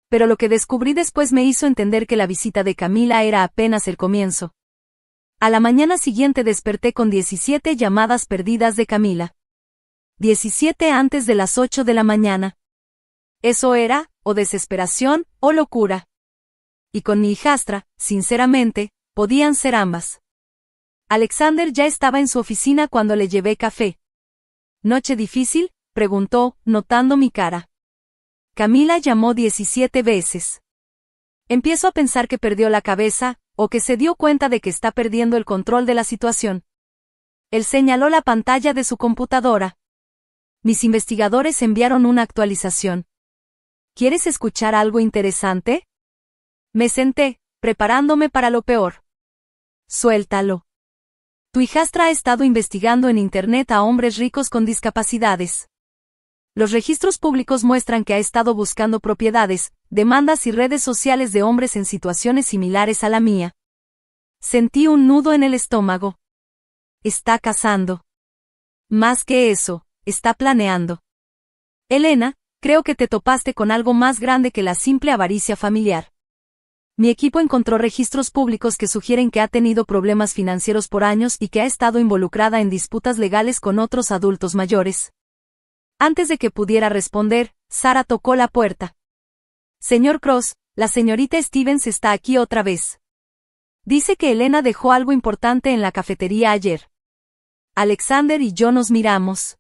Pero lo que descubrí después me hizo entender que la visita de Camila era apenas el comienzo. A la mañana siguiente desperté con 17 llamadas perdidas de Camila. 17 antes de las 8 de la mañana. Eso era, o desesperación, o locura. Y con mi hijastra, sinceramente, podían ser ambas. Alexander ya estaba en su oficina cuando le llevé café. ¿Noche difícil?, preguntó, notando mi cara. Camila llamó 17 veces. Empiezo a pensar que perdió la cabeza, o que se dio cuenta de que está perdiendo el control de la situación. Él señaló la pantalla de su computadora. Mis investigadores enviaron una actualización. ¿Quieres escuchar algo interesante? Me senté, preparándome para lo peor. Suéltalo. Tu hijastra ha estado investigando en Internet a hombres ricos con discapacidades. Los registros públicos muestran que ha estado buscando propiedades, demandas y redes sociales de hombres en situaciones similares a la mía. Sentí un nudo en el estómago. Está cazando. Más que eso, está planeando. Elena, creo que te topaste con algo más grande que la simple avaricia familiar. Mi equipo encontró registros públicos que sugieren que ha tenido problemas financieros por años y que ha estado involucrada en disputas legales con otros adultos mayores. Antes de que pudiera responder, Sara tocó la puerta. Señor Cross, la señorita Stevens está aquí otra vez. Dice que Elena dejó algo importante en la cafetería ayer. Alexander y yo nos miramos.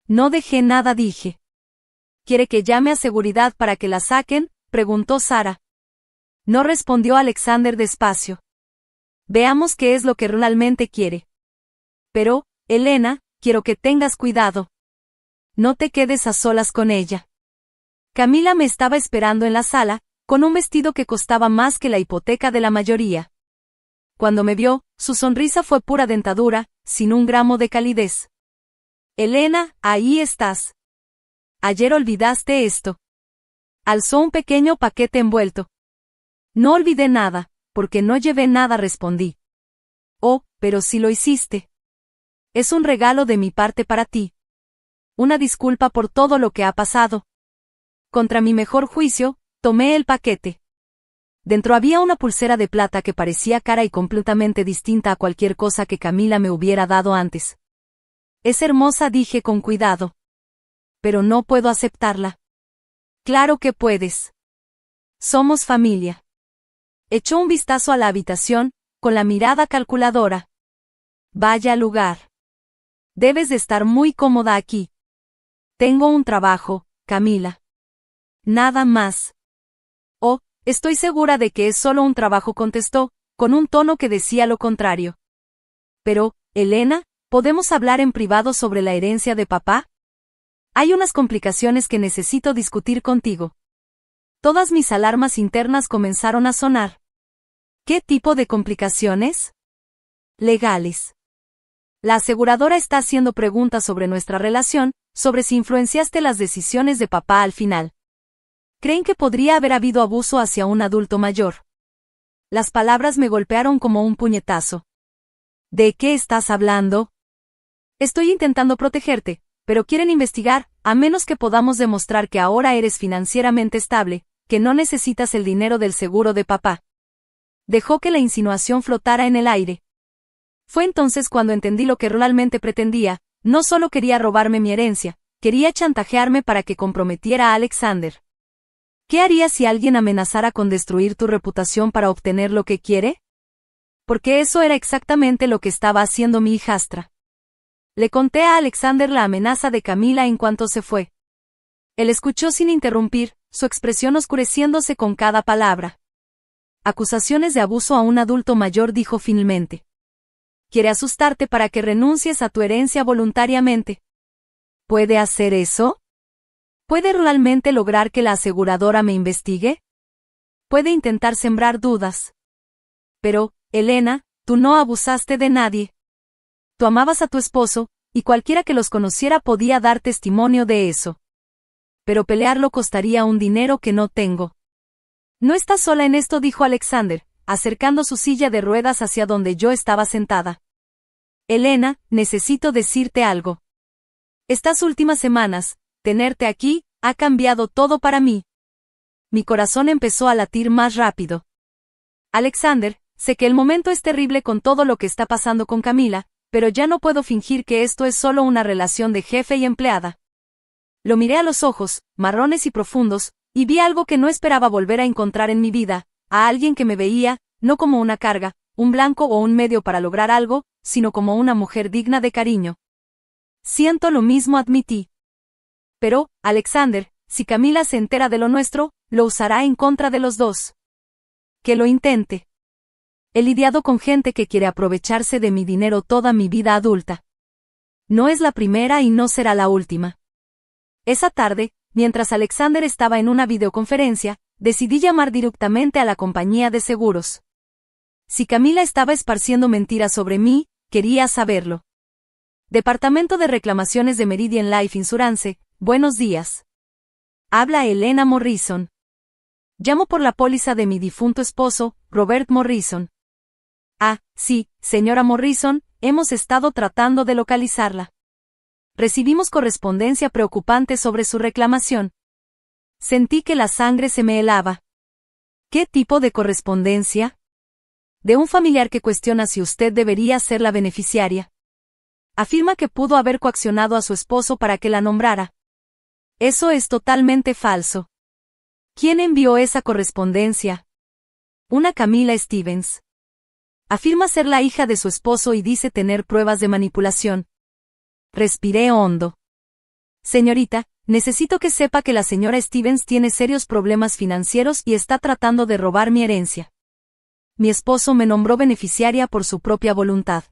No dejé nada, dije. ¿Quiere que llame a seguridad para que la saquen?, preguntó Sara. No, respondió Alexander despacio. Veamos qué es lo que realmente quiere. Pero, Elena, quiero que tengas cuidado. No te quedes a solas con ella. Camila me estaba esperando en la sala, con un vestido que costaba más que la hipoteca de la mayoría. Cuando me vio, su sonrisa fue pura dentadura, sin un gramo de calidez. Elena, ahí estás. Ayer olvidaste esto. Alzó un pequeño paquete envuelto. No olvidé nada, porque no llevé nada, respondí. Oh, pero sí lo hiciste. Es un regalo de mi parte para ti. Una disculpa por todo lo que ha pasado. Contra mi mejor juicio, tomé el paquete. Dentro había una pulsera de plata que parecía cara y completamente distinta a cualquier cosa que Camila me hubiera dado antes. Es hermosa, dije con cuidado. Pero no puedo aceptarla. Claro que puedes. Somos familia. Echó un vistazo a la habitación, con la mirada calculadora. Vaya lugar. Debes de estar muy cómoda aquí. Tengo un trabajo, Camila. Nada más. Oh, estoy segura de que es solo un trabajo, contestó, con un tono que decía lo contrario. Pero, Elena, ¿podemos hablar en privado sobre la herencia de papá? Hay unas complicaciones que necesito discutir contigo. Todas mis alarmas internas comenzaron a sonar. ¿Qué tipo de complicaciones? Legales. La aseguradora está haciendo preguntas sobre nuestra relación, sobre si influenciaste las decisiones de papá al final. Creen que podría haber habido abuso hacia un adulto mayor. Las palabras me golpearon como un puñetazo. ¿De qué estás hablando? Estoy intentando protegerte, pero quieren investigar, a menos que podamos demostrar que ahora eres financieramente estable, que no necesitas el dinero del seguro de papá. Dejó que la insinuación flotara en el aire. Fue entonces cuando entendí lo que realmente pretendía. No solo quería robarme mi herencia, quería chantajearme para que comprometiera a Alexander. ¿Qué haría si alguien amenazara con destruir tu reputación para obtener lo que quiere? Porque eso era exactamente lo que estaba haciendo mi hijastra. Le conté a Alexander la amenaza de Camila en cuanto se fue. Él escuchó sin interrumpir, su expresión oscureciéndose con cada palabra. Acusaciones de abuso a un adulto mayor, dijo finalmente. Quiere asustarte para que renuncies a tu herencia voluntariamente. ¿Puede hacer eso? ¿Puede realmente lograr que la aseguradora me investigue? Puede intentar sembrar dudas. Pero, Elena, tú no abusaste de nadie. Tú amabas a tu esposo, y cualquiera que los conociera podía dar testimonio de eso. Pero pelearlo costaría un dinero que no tengo. No estás sola en esto, dijo Alexander, acercando su silla de ruedas hacia donde yo estaba sentada. Elena, necesito decirte algo. Estas últimas semanas, tenerte aquí, ha cambiado todo para mí. Mi corazón empezó a latir más rápido. Alexander, sé que el momento es terrible con todo lo que está pasando con Camila, pero ya no puedo fingir que esto es solo una relación de jefe y empleada. Lo miré a los ojos, marrones y profundos, y vi algo que no esperaba volver a encontrar en mi vida, a alguien que me veía, no como una carga, un blanco o un medio para lograr algo, sino como una mujer digna de cariño. Siento lo mismo, admití. Pero, Alexander, si Camila se entera de lo nuestro, lo usará en contra de los dos. Que lo intente. He lidiado con gente que quiere aprovecharse de mi dinero toda mi vida adulta. No es la primera y no será la última. Esa tarde, mientras Alexander estaba en una videoconferencia, decidí llamar directamente a la compañía de seguros. Si Camila estaba esparciendo mentiras sobre mí, quería saberlo. Departamento de Reclamaciones de Meridian Life Insurance, buenos días. Habla Elena Morrison. Llamo por la póliza de mi difunto esposo, Robert Morrison. Ah, sí, señora Morrison, hemos estado tratando de localizarla. Recibimos correspondencia preocupante sobre su reclamación. Sentí que la sangre se me helaba. ¿Qué tipo de correspondencia? De un familiar que cuestiona si usted debería ser la beneficiaria. Afirma que pudo haber coaccionado a su esposo para que la nombrara. Eso es totalmente falso. ¿Quién envió esa correspondencia? Una Camila Stevens. Afirma ser la hija de su esposo y dice tener pruebas de manipulación. Respiré hondo. Señorita, necesito que sepa que la señora Stevens tiene serios problemas financieros y está tratando de robar mi herencia. Mi esposo me nombró beneficiaria por su propia voluntad.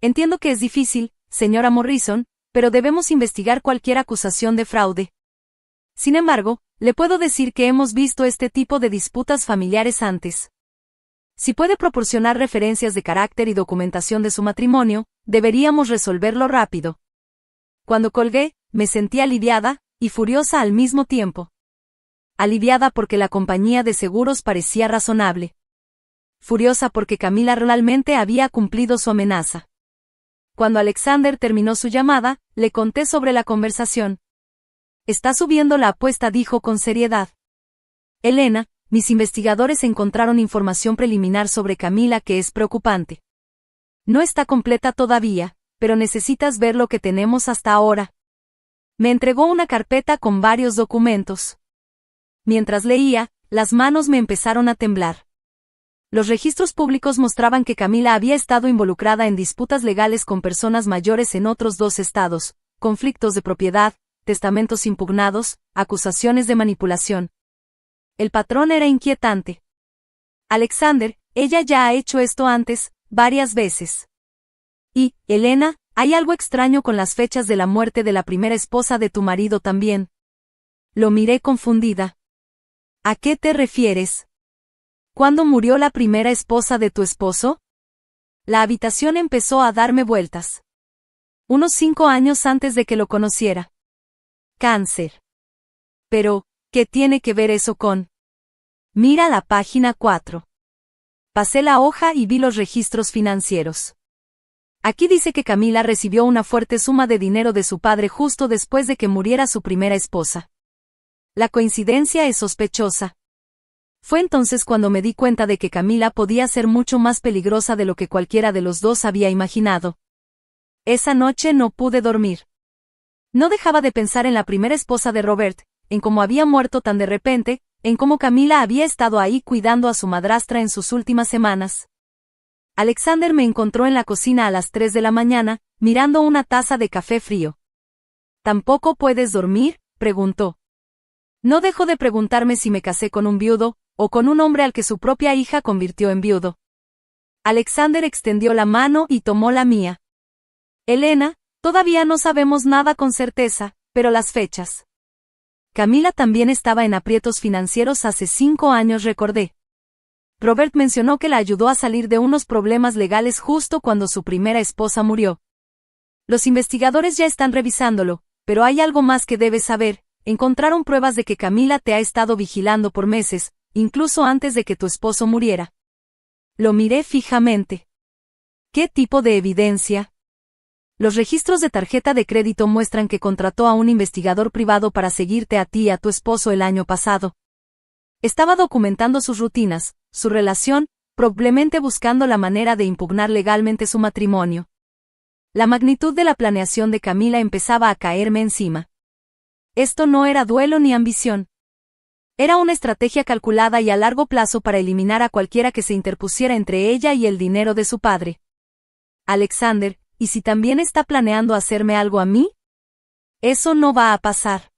Entiendo que es difícil, señora Morrison, pero debemos investigar cualquier acusación de fraude. Sin embargo, le puedo decir que hemos visto este tipo de disputas familiares antes. Si puede proporcionar referencias de carácter y documentación de su matrimonio, deberíamos resolverlo rápido. Cuando colgué, me sentí aliviada y furiosa al mismo tiempo. Aliviada porque la compañía de seguros parecía razonable. Furiosa porque Camila realmente había cumplido su amenaza. Cuando Alexander terminó su llamada, le conté sobre la conversación. Está subiendo la apuesta, dijo con seriedad. Elena, mis investigadores encontraron información preliminar sobre Camila que es preocupante. No está completa todavía, pero necesitas ver lo que tenemos hasta ahora. Me entregó una carpeta con varios documentos. Mientras leía, las manos me empezaron a temblar. Los registros públicos mostraban que Camila había estado involucrada en disputas legales con personas mayores en otros 2 estados, conflictos de propiedad, testamentos impugnados, acusaciones de manipulación. El patrón era inquietante. Alexander, ella ya ha hecho esto antes, varias veces. Y, Elena, hay algo extraño con las fechas de la muerte de la primera esposa de tu marido también. Lo miré confundida. ¿A qué te refieres? ¿Cuándo murió la primera esposa de tu esposo? La habitación empezó a darme vueltas. Unos 5 años antes de que lo conociera. Cáncer. Pero, ¿qué tiene que ver eso con? Mira la página 4. Pasé la hoja y vi los registros financieros. Aquí dice que Camila recibió una fuerte suma de dinero de su padre justo después de que muriera su primera esposa. La coincidencia es sospechosa. Fue entonces cuando me di cuenta de que Camila podía ser mucho más peligrosa de lo que cualquiera de los dos había imaginado. Esa noche no pude dormir. No dejaba de pensar en la primera esposa de Robert, en cómo había muerto tan de repente, en cómo Camila había estado ahí cuidando a su madrastra en sus últimas semanas. Alexander me encontró en la cocina a las 3 de la mañana, mirando una taza de café frío. ¿Tampoco puedes dormir?, preguntó. No dejo de preguntarme si me casé con un viudo, o con un hombre al que su propia hija convirtió en viudo. Alexander extendió la mano y tomó la mía. Elena, todavía no sabemos nada con certeza, pero las fechas. Camila también estaba en aprietos financieros hace 5 años, recordé. Robert mencionó que la ayudó a salir de unos problemas legales justo cuando su primera esposa murió. Los investigadores ya están revisándolo, pero hay algo más que debes saber. Encontraron pruebas de que Camila te ha estado vigilando por meses, incluso antes de que tu esposo muriera. Lo miré fijamente. ¿Qué tipo de evidencia? Los registros de tarjeta de crédito muestran que contrató a un investigador privado para seguirte a ti y a tu esposo el año pasado. Estaba documentando sus rutinas, su relación, probablemente buscando la manera de impugnar legalmente su matrimonio. La magnitud de la planeación de Camila empezaba a caerme encima. Esto no era duelo ni ambición. Era una estrategia calculada y a largo plazo para eliminar a cualquiera que se interpusiera entre ella y el dinero de su padre. Alexander, ¿y si también está planeando hacerme algo a mí? Eso no va a pasar.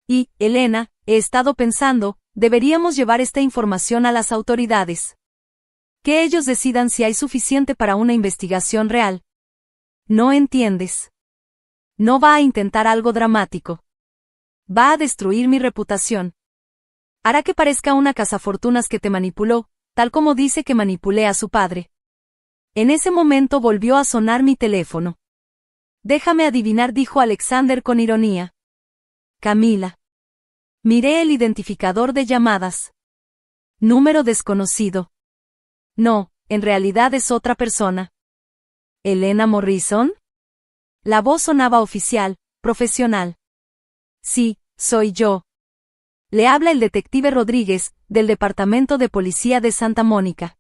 Y, Elena, he estado pensando, deberíamos llevar esta información a las autoridades. Que ellos decidan si hay suficiente para una investigación real. No entiendes. No va a intentar algo dramático. Va a destruir mi reputación. Hará que parezca una cazafortunas que te manipuló, tal como dice que manipulé a su padre. En ese momento volvió a sonar mi teléfono. Déjame adivinar, dijo Alexander con ironía. Camila. Miré el identificador de llamadas. Número desconocido. No, en realidad es otra persona. ¿Elena Morrison? La voz sonaba oficial, profesional. Sí, soy yo. Le habla el detective Rodríguez, del Departamento de Policía de Santa Mónica.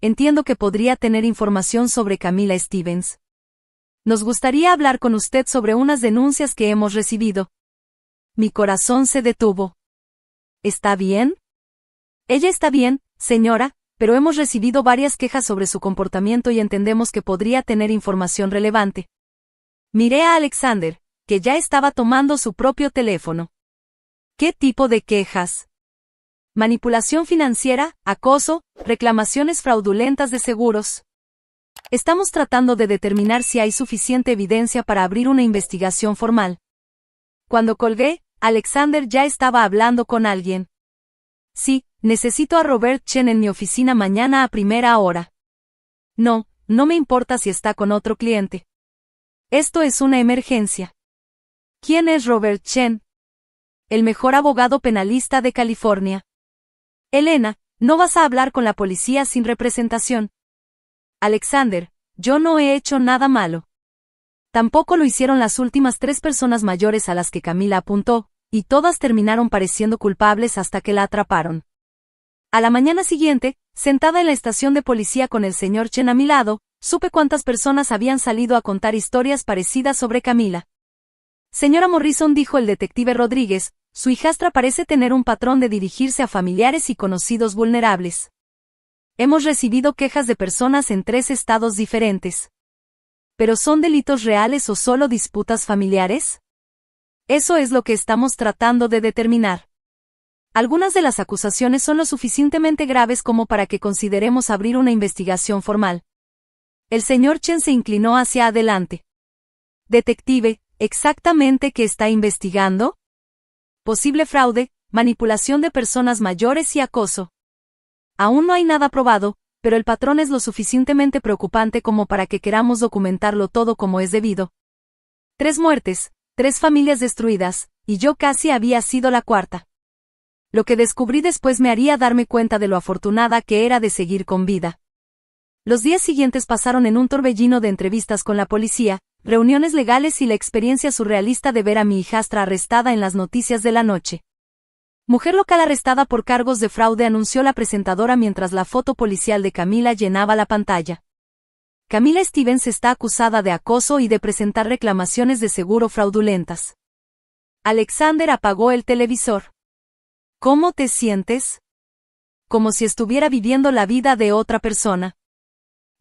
Entiendo que podría tener información sobre Camila Stevens. Nos gustaría hablar con usted sobre unas denuncias que hemos recibido. Mi corazón se detuvo. ¿Está bien? Ella está bien, señora, pero hemos recibido varias quejas sobre su comportamiento y entendemos que podría tener información relevante. Miré a Alexander, que ya estaba tomando su propio teléfono. ¿Qué tipo de quejas? Manipulación financiera, acoso, reclamaciones fraudulentas de seguros. Estamos tratando de determinar si hay suficiente evidencia para abrir una investigación formal. Cuando colgué, Alexander ya estaba hablando con alguien. Sí, necesito a Robert Chen en mi oficina mañana a primera hora. No, no me importa si está con otro cliente. Esto es una emergencia. ¿Quién es Robert Chen? El mejor abogado penalista de California. Elena, no vas a hablar con la policía sin representación. Alexander, yo no he hecho nada malo. Tampoco lo hicieron las últimas 3 personas mayores a las que Camila apuntó, y todas terminaron pareciendo culpables hasta que la atraparon. A la mañana siguiente, sentada en la estación de policía con el señor Chen a mi lado, supe cuántas personas habían salido a contar historias parecidas sobre Camila. Señora Morrison, dijo el detective Rodríguez, su hijastra parece tener un patrón de dirigirse a familiares y conocidos vulnerables. Hemos recibido quejas de personas en 3 estados diferentes. ¿Pero son delitos reales o solo disputas familiares? Eso es lo que estamos tratando de determinar. Algunas de las acusaciones son lo suficientemente graves como para que consideremos abrir una investigación formal. El señor Chen se inclinó hacia adelante. Detective, ¿exactamente qué está investigando? Posible fraude, manipulación de personas mayores y acoso. Aún no hay nada probado, pero el patrón es lo suficientemente preocupante como para que queramos documentarlo todo como es debido. 3 muertes, 3 familias destruidas, y yo casi había sido la 4ª. Lo que descubrí después me haría darme cuenta de lo afortunada que era de seguir con vida. Los días siguientes pasaron en un torbellino de entrevistas con la policía, reuniones legales y la experiencia surrealista de ver a mi hijastra arrestada en las noticias de la noche. Mujer local arrestada por cargos de fraude, anunció la presentadora mientras la foto policial de Camila llenaba la pantalla. Camila Stevens está acusada de acoso y de presentar reclamaciones de seguro fraudulentas. Alexander apagó el televisor. ¿Cómo te sientes? Como si estuviera viviendo la vida de otra persona.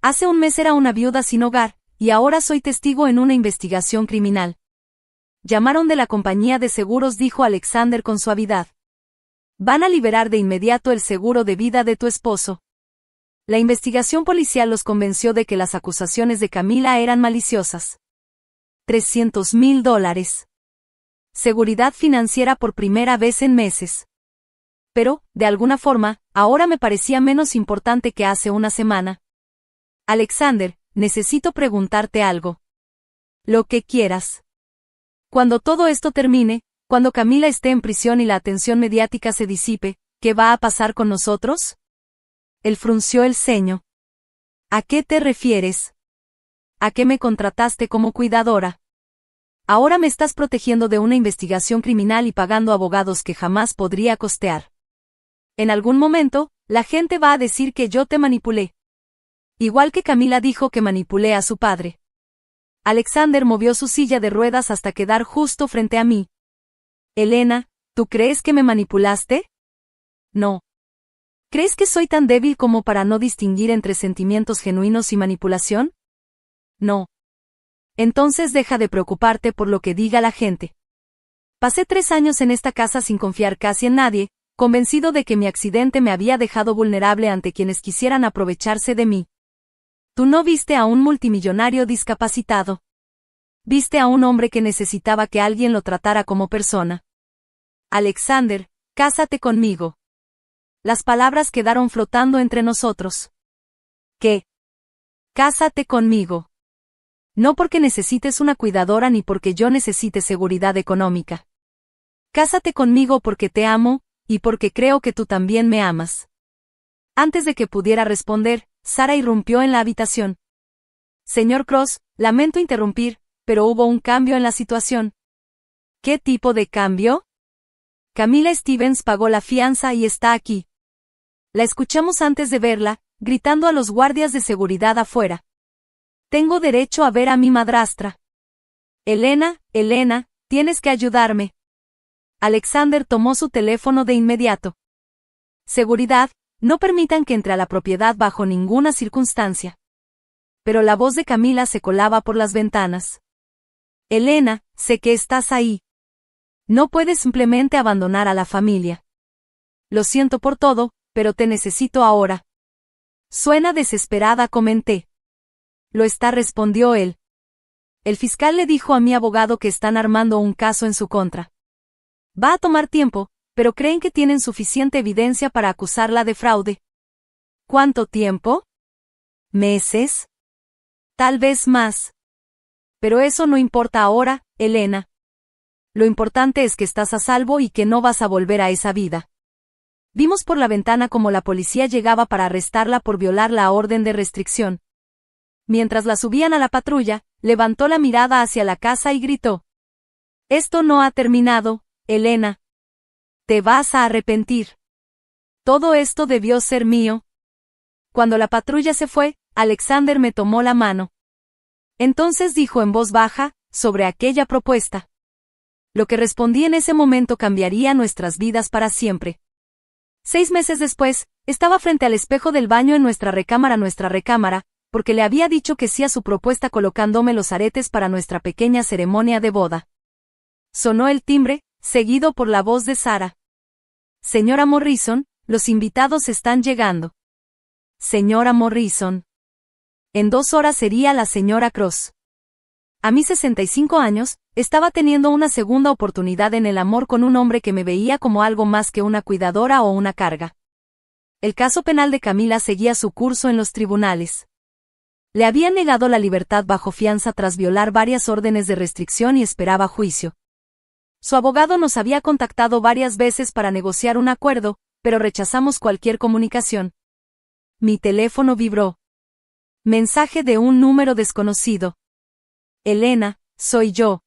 Hace un mes era una viuda sin hogar, y ahora soy testigo en una investigación criminal. Llamaron de la compañía de seguros, dijo Alexander con suavidad. Van a liberar de inmediato el seguro de vida de tu esposo. La investigación policial los convenció de que las acusaciones de Camila eran maliciosas. $300,000. Seguridad financiera por primera vez en meses. Pero, de alguna forma, ahora me parecía menos importante que hace una semana. Alexander, necesito preguntarte algo. Lo que quieras. Cuando todo esto termine, cuando Camila esté en prisión y la atención mediática se disipe, ¿qué va a pasar con nosotros? Él frunció el ceño. ¿A qué te refieres? ¿A qué me contrataste como cuidadora? Ahora me estás protegiendo de una investigación criminal y pagando abogados que jamás podría costear. En algún momento, la gente va a decir que yo te manipulé. Igual que Camila dijo que manipulé a su padre. Alexander movió su silla de ruedas hasta quedar justo frente a mí. Elena, ¿tú crees que me manipulaste? No. ¿Crees que soy tan débil como para no distinguir entre sentimientos genuinos y manipulación? No. Entonces deja de preocuparte por lo que diga la gente. Pasé 3 años en esta casa sin confiar casi en nadie, convencido de que mi accidente me había dejado vulnerable ante quienes quisieran aprovecharse de mí. Tú no viste a un multimillonario discapacitado. Viste a un hombre que necesitaba que alguien lo tratara como persona. Alexander, cásate conmigo. Las palabras quedaron flotando entre nosotros. ¿Qué? Cásate conmigo. No porque necesites una cuidadora ni porque yo necesite seguridad económica. Cásate conmigo porque te amo, y porque creo que tú también me amas. Antes de que pudiera responder, Sara irrumpió en la habitación. Señor Cross, lamento interrumpir, pero hubo un cambio en la situación. ¿Qué tipo de cambio? Camila Stevens pagó la fianza y está aquí. La escuchamos antes de verla, gritando a los guardias de seguridad afuera. Tengo derecho a ver a mi madrastra. Elena, tienes que ayudarme. Alexander tomó su teléfono de inmediato. Seguridad, no permitan que entre a la propiedad bajo ninguna circunstancia. Pero la voz de Camila se colaba por las ventanas. Elena, sé que estás ahí. No puedes simplemente abandonar a la familia. Lo siento por todo, pero te necesito ahora. Suena desesperada, comenté. Lo está, respondió él. El fiscal le dijo a mi abogado que están armando un caso en su contra. Va a tomar tiempo, pero creen que tienen suficiente evidencia para acusarla de fraude. ¿Cuánto tiempo? ¿Meses? Tal vez más. Pero eso no importa ahora, Elena. Lo importante es que estás a salvo y que no vas a volver a esa vida. Vimos por la ventana cómo la policía llegaba para arrestarla por violar la orden de restricción. Mientras la subían a la patrulla, levantó la mirada hacia la casa y gritó. Esto no ha terminado, Elena. Te vas a arrepentir. Todo esto debió ser mío. Cuando la patrulla se fue, Alexander me tomó la mano. Entonces dijo en voz baja, sobre aquella propuesta. Lo que respondí en ese momento cambiaría nuestras vidas para siempre. 6 meses después, estaba frente al espejo del baño en nuestra recámara, porque le había dicho que sí a su propuesta colocándome los aretes para nuestra pequeña ceremonia de boda. Sonó el timbre, seguido por la voz de Sara. Señora Morrison, los invitados están llegando. Señora Morrison. En 2 horas sería la señora Cross. A mis 65 años, estaba teniendo una segunda oportunidad en el amor con un hombre que me veía como algo más que una cuidadora o una carga. El caso penal de Camila seguía su curso en los tribunales. Le habían negado la libertad bajo fianza tras violar varias órdenes de restricción y esperaba juicio. Su abogado nos había contactado varias veces para negociar un acuerdo, pero rechazamos cualquier comunicación. Mi teléfono vibró. Mensaje de un número desconocido. Elena, soy yo.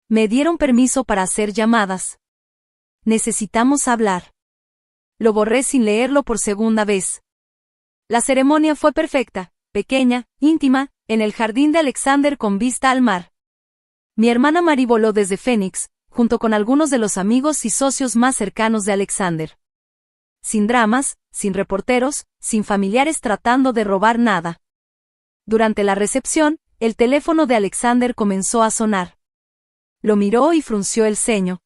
Me dieron permiso para hacer llamadas. Necesitamos hablar. Lo borré sin leerlo por segunda vez. La ceremonia fue perfecta, pequeña, íntima, en el jardín de Alexander con vista al mar. Mi hermana Mary voló desde Phoenix, junto con algunos de los amigos y socios más cercanos de Alexander. Sin dramas, sin reporteros, sin familiares tratando de robar nada. Durante la recepción, el teléfono de Alexander comenzó a sonar. Lo miró y frunció el ceño.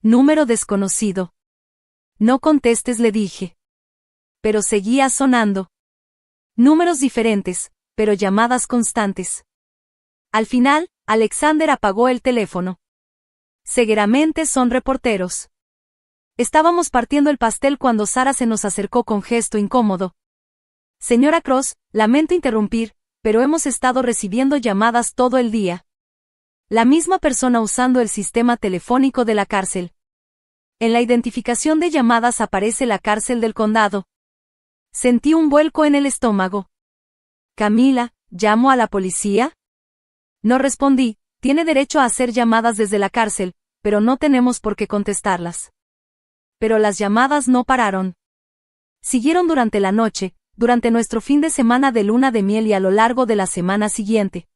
Número desconocido. No contestes, le dije. Pero seguía sonando. Números diferentes, pero llamadas constantes. Al final, Alexander apagó el teléfono. Seguramente son reporteros. Estábamos partiendo el pastel cuando Sara se nos acercó con gesto incómodo. Señora Cross, lamento interrumpir, pero hemos estado recibiendo llamadas todo el día. La misma persona usando el sistema telefónico de la cárcel. En la identificación de llamadas aparece la cárcel del condado. Sentí un vuelco en el estómago. Camila, ¿llamo a la policía? No respondí. Tiene derecho a hacer llamadas desde la cárcel, pero no tenemos por qué contestarlas. Pero las llamadas no pararon. Siguieron durante la noche, durante nuestro fin de semana de luna de miel y a lo largo de la semana siguiente.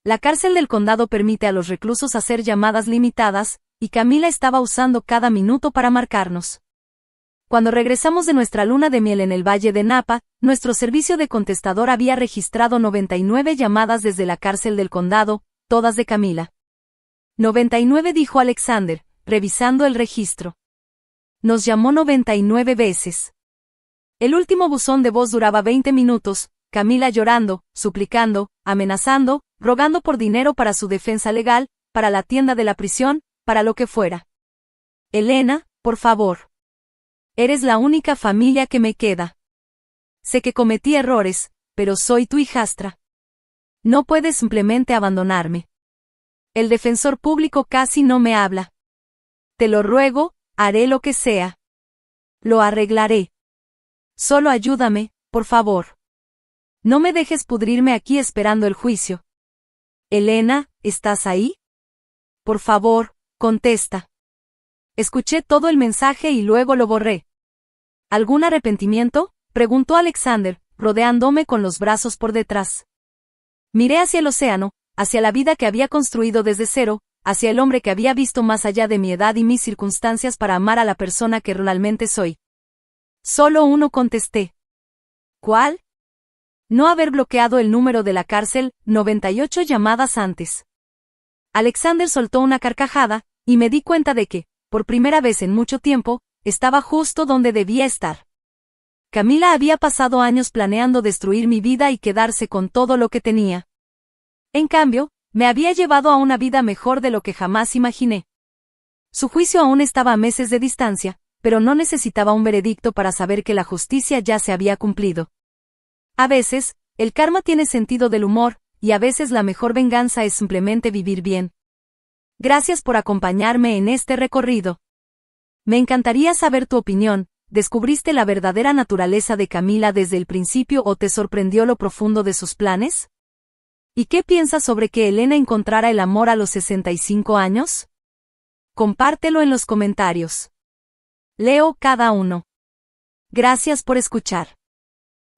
La cárcel del condado permite a los reclusos hacer llamadas limitadas, y Camila estaba usando cada minuto para marcarnos. Cuando regresamos de nuestra luna de miel en el Valle de Napa, nuestro servicio de contestador había registrado 99 llamadas desde la cárcel del condado, todas de Camila. 99, dijo Alexander, revisando el registro. Nos llamó 99 veces. El último buzón de voz duraba 20 minutos, Camila llorando, suplicando, amenazando, rogando por dinero para su defensa legal, para la tienda de la prisión, para lo que fuera. Elena, por favor. Eres la única familia que me queda. Sé que cometí errores, pero soy tu hijastra. No puedes simplemente abandonarme. El defensor público casi no me habla. Te lo ruego, haré lo que sea. Lo arreglaré. Solo ayúdame, por favor. No me dejes pudrirme aquí esperando el juicio. Elena, ¿estás ahí? Por favor, contesta. Escuché todo el mensaje y luego lo borré. ¿Algún arrepentimiento?, preguntó Alexander, rodeándome con los brazos por detrás. Miré hacia el océano, hacia la vida que había construido desde cero, hacia el hombre que había visto más allá de mi edad y mis circunstancias para amar a la persona que realmente soy. Solo uno, contesté. ¿Cuál? No haber bloqueado el número de la cárcel, 98 llamadas antes. Alexander soltó una carcajada, y me di cuenta de que, por primera vez en mucho tiempo, estaba justo donde debía estar. Camila había pasado años planeando destruir mi vida y quedarse con todo lo que tenía. En cambio, me había llevado a una vida mejor de lo que jamás imaginé. Su juicio aún estaba a meses de distancia, pero no necesitaba un veredicto para saber que la justicia ya se había cumplido. A veces, el karma tiene sentido del humor, y a veces la mejor venganza es simplemente vivir bien. Gracias por acompañarme en este recorrido. Me encantaría saber tu opinión. ¿Descubriste la verdadera naturaleza de Camila desde el principio o te sorprendió lo profundo de sus planes? ¿Y qué piensas sobre que Elena encontrara el amor a los 65 años? Compártelo en los comentarios. Leo cada uno. Gracias por escuchar.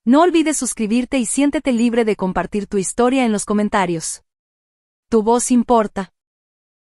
No olvides suscribirte y siéntete libre de compartir tu historia en los comentarios. Tu voz importa.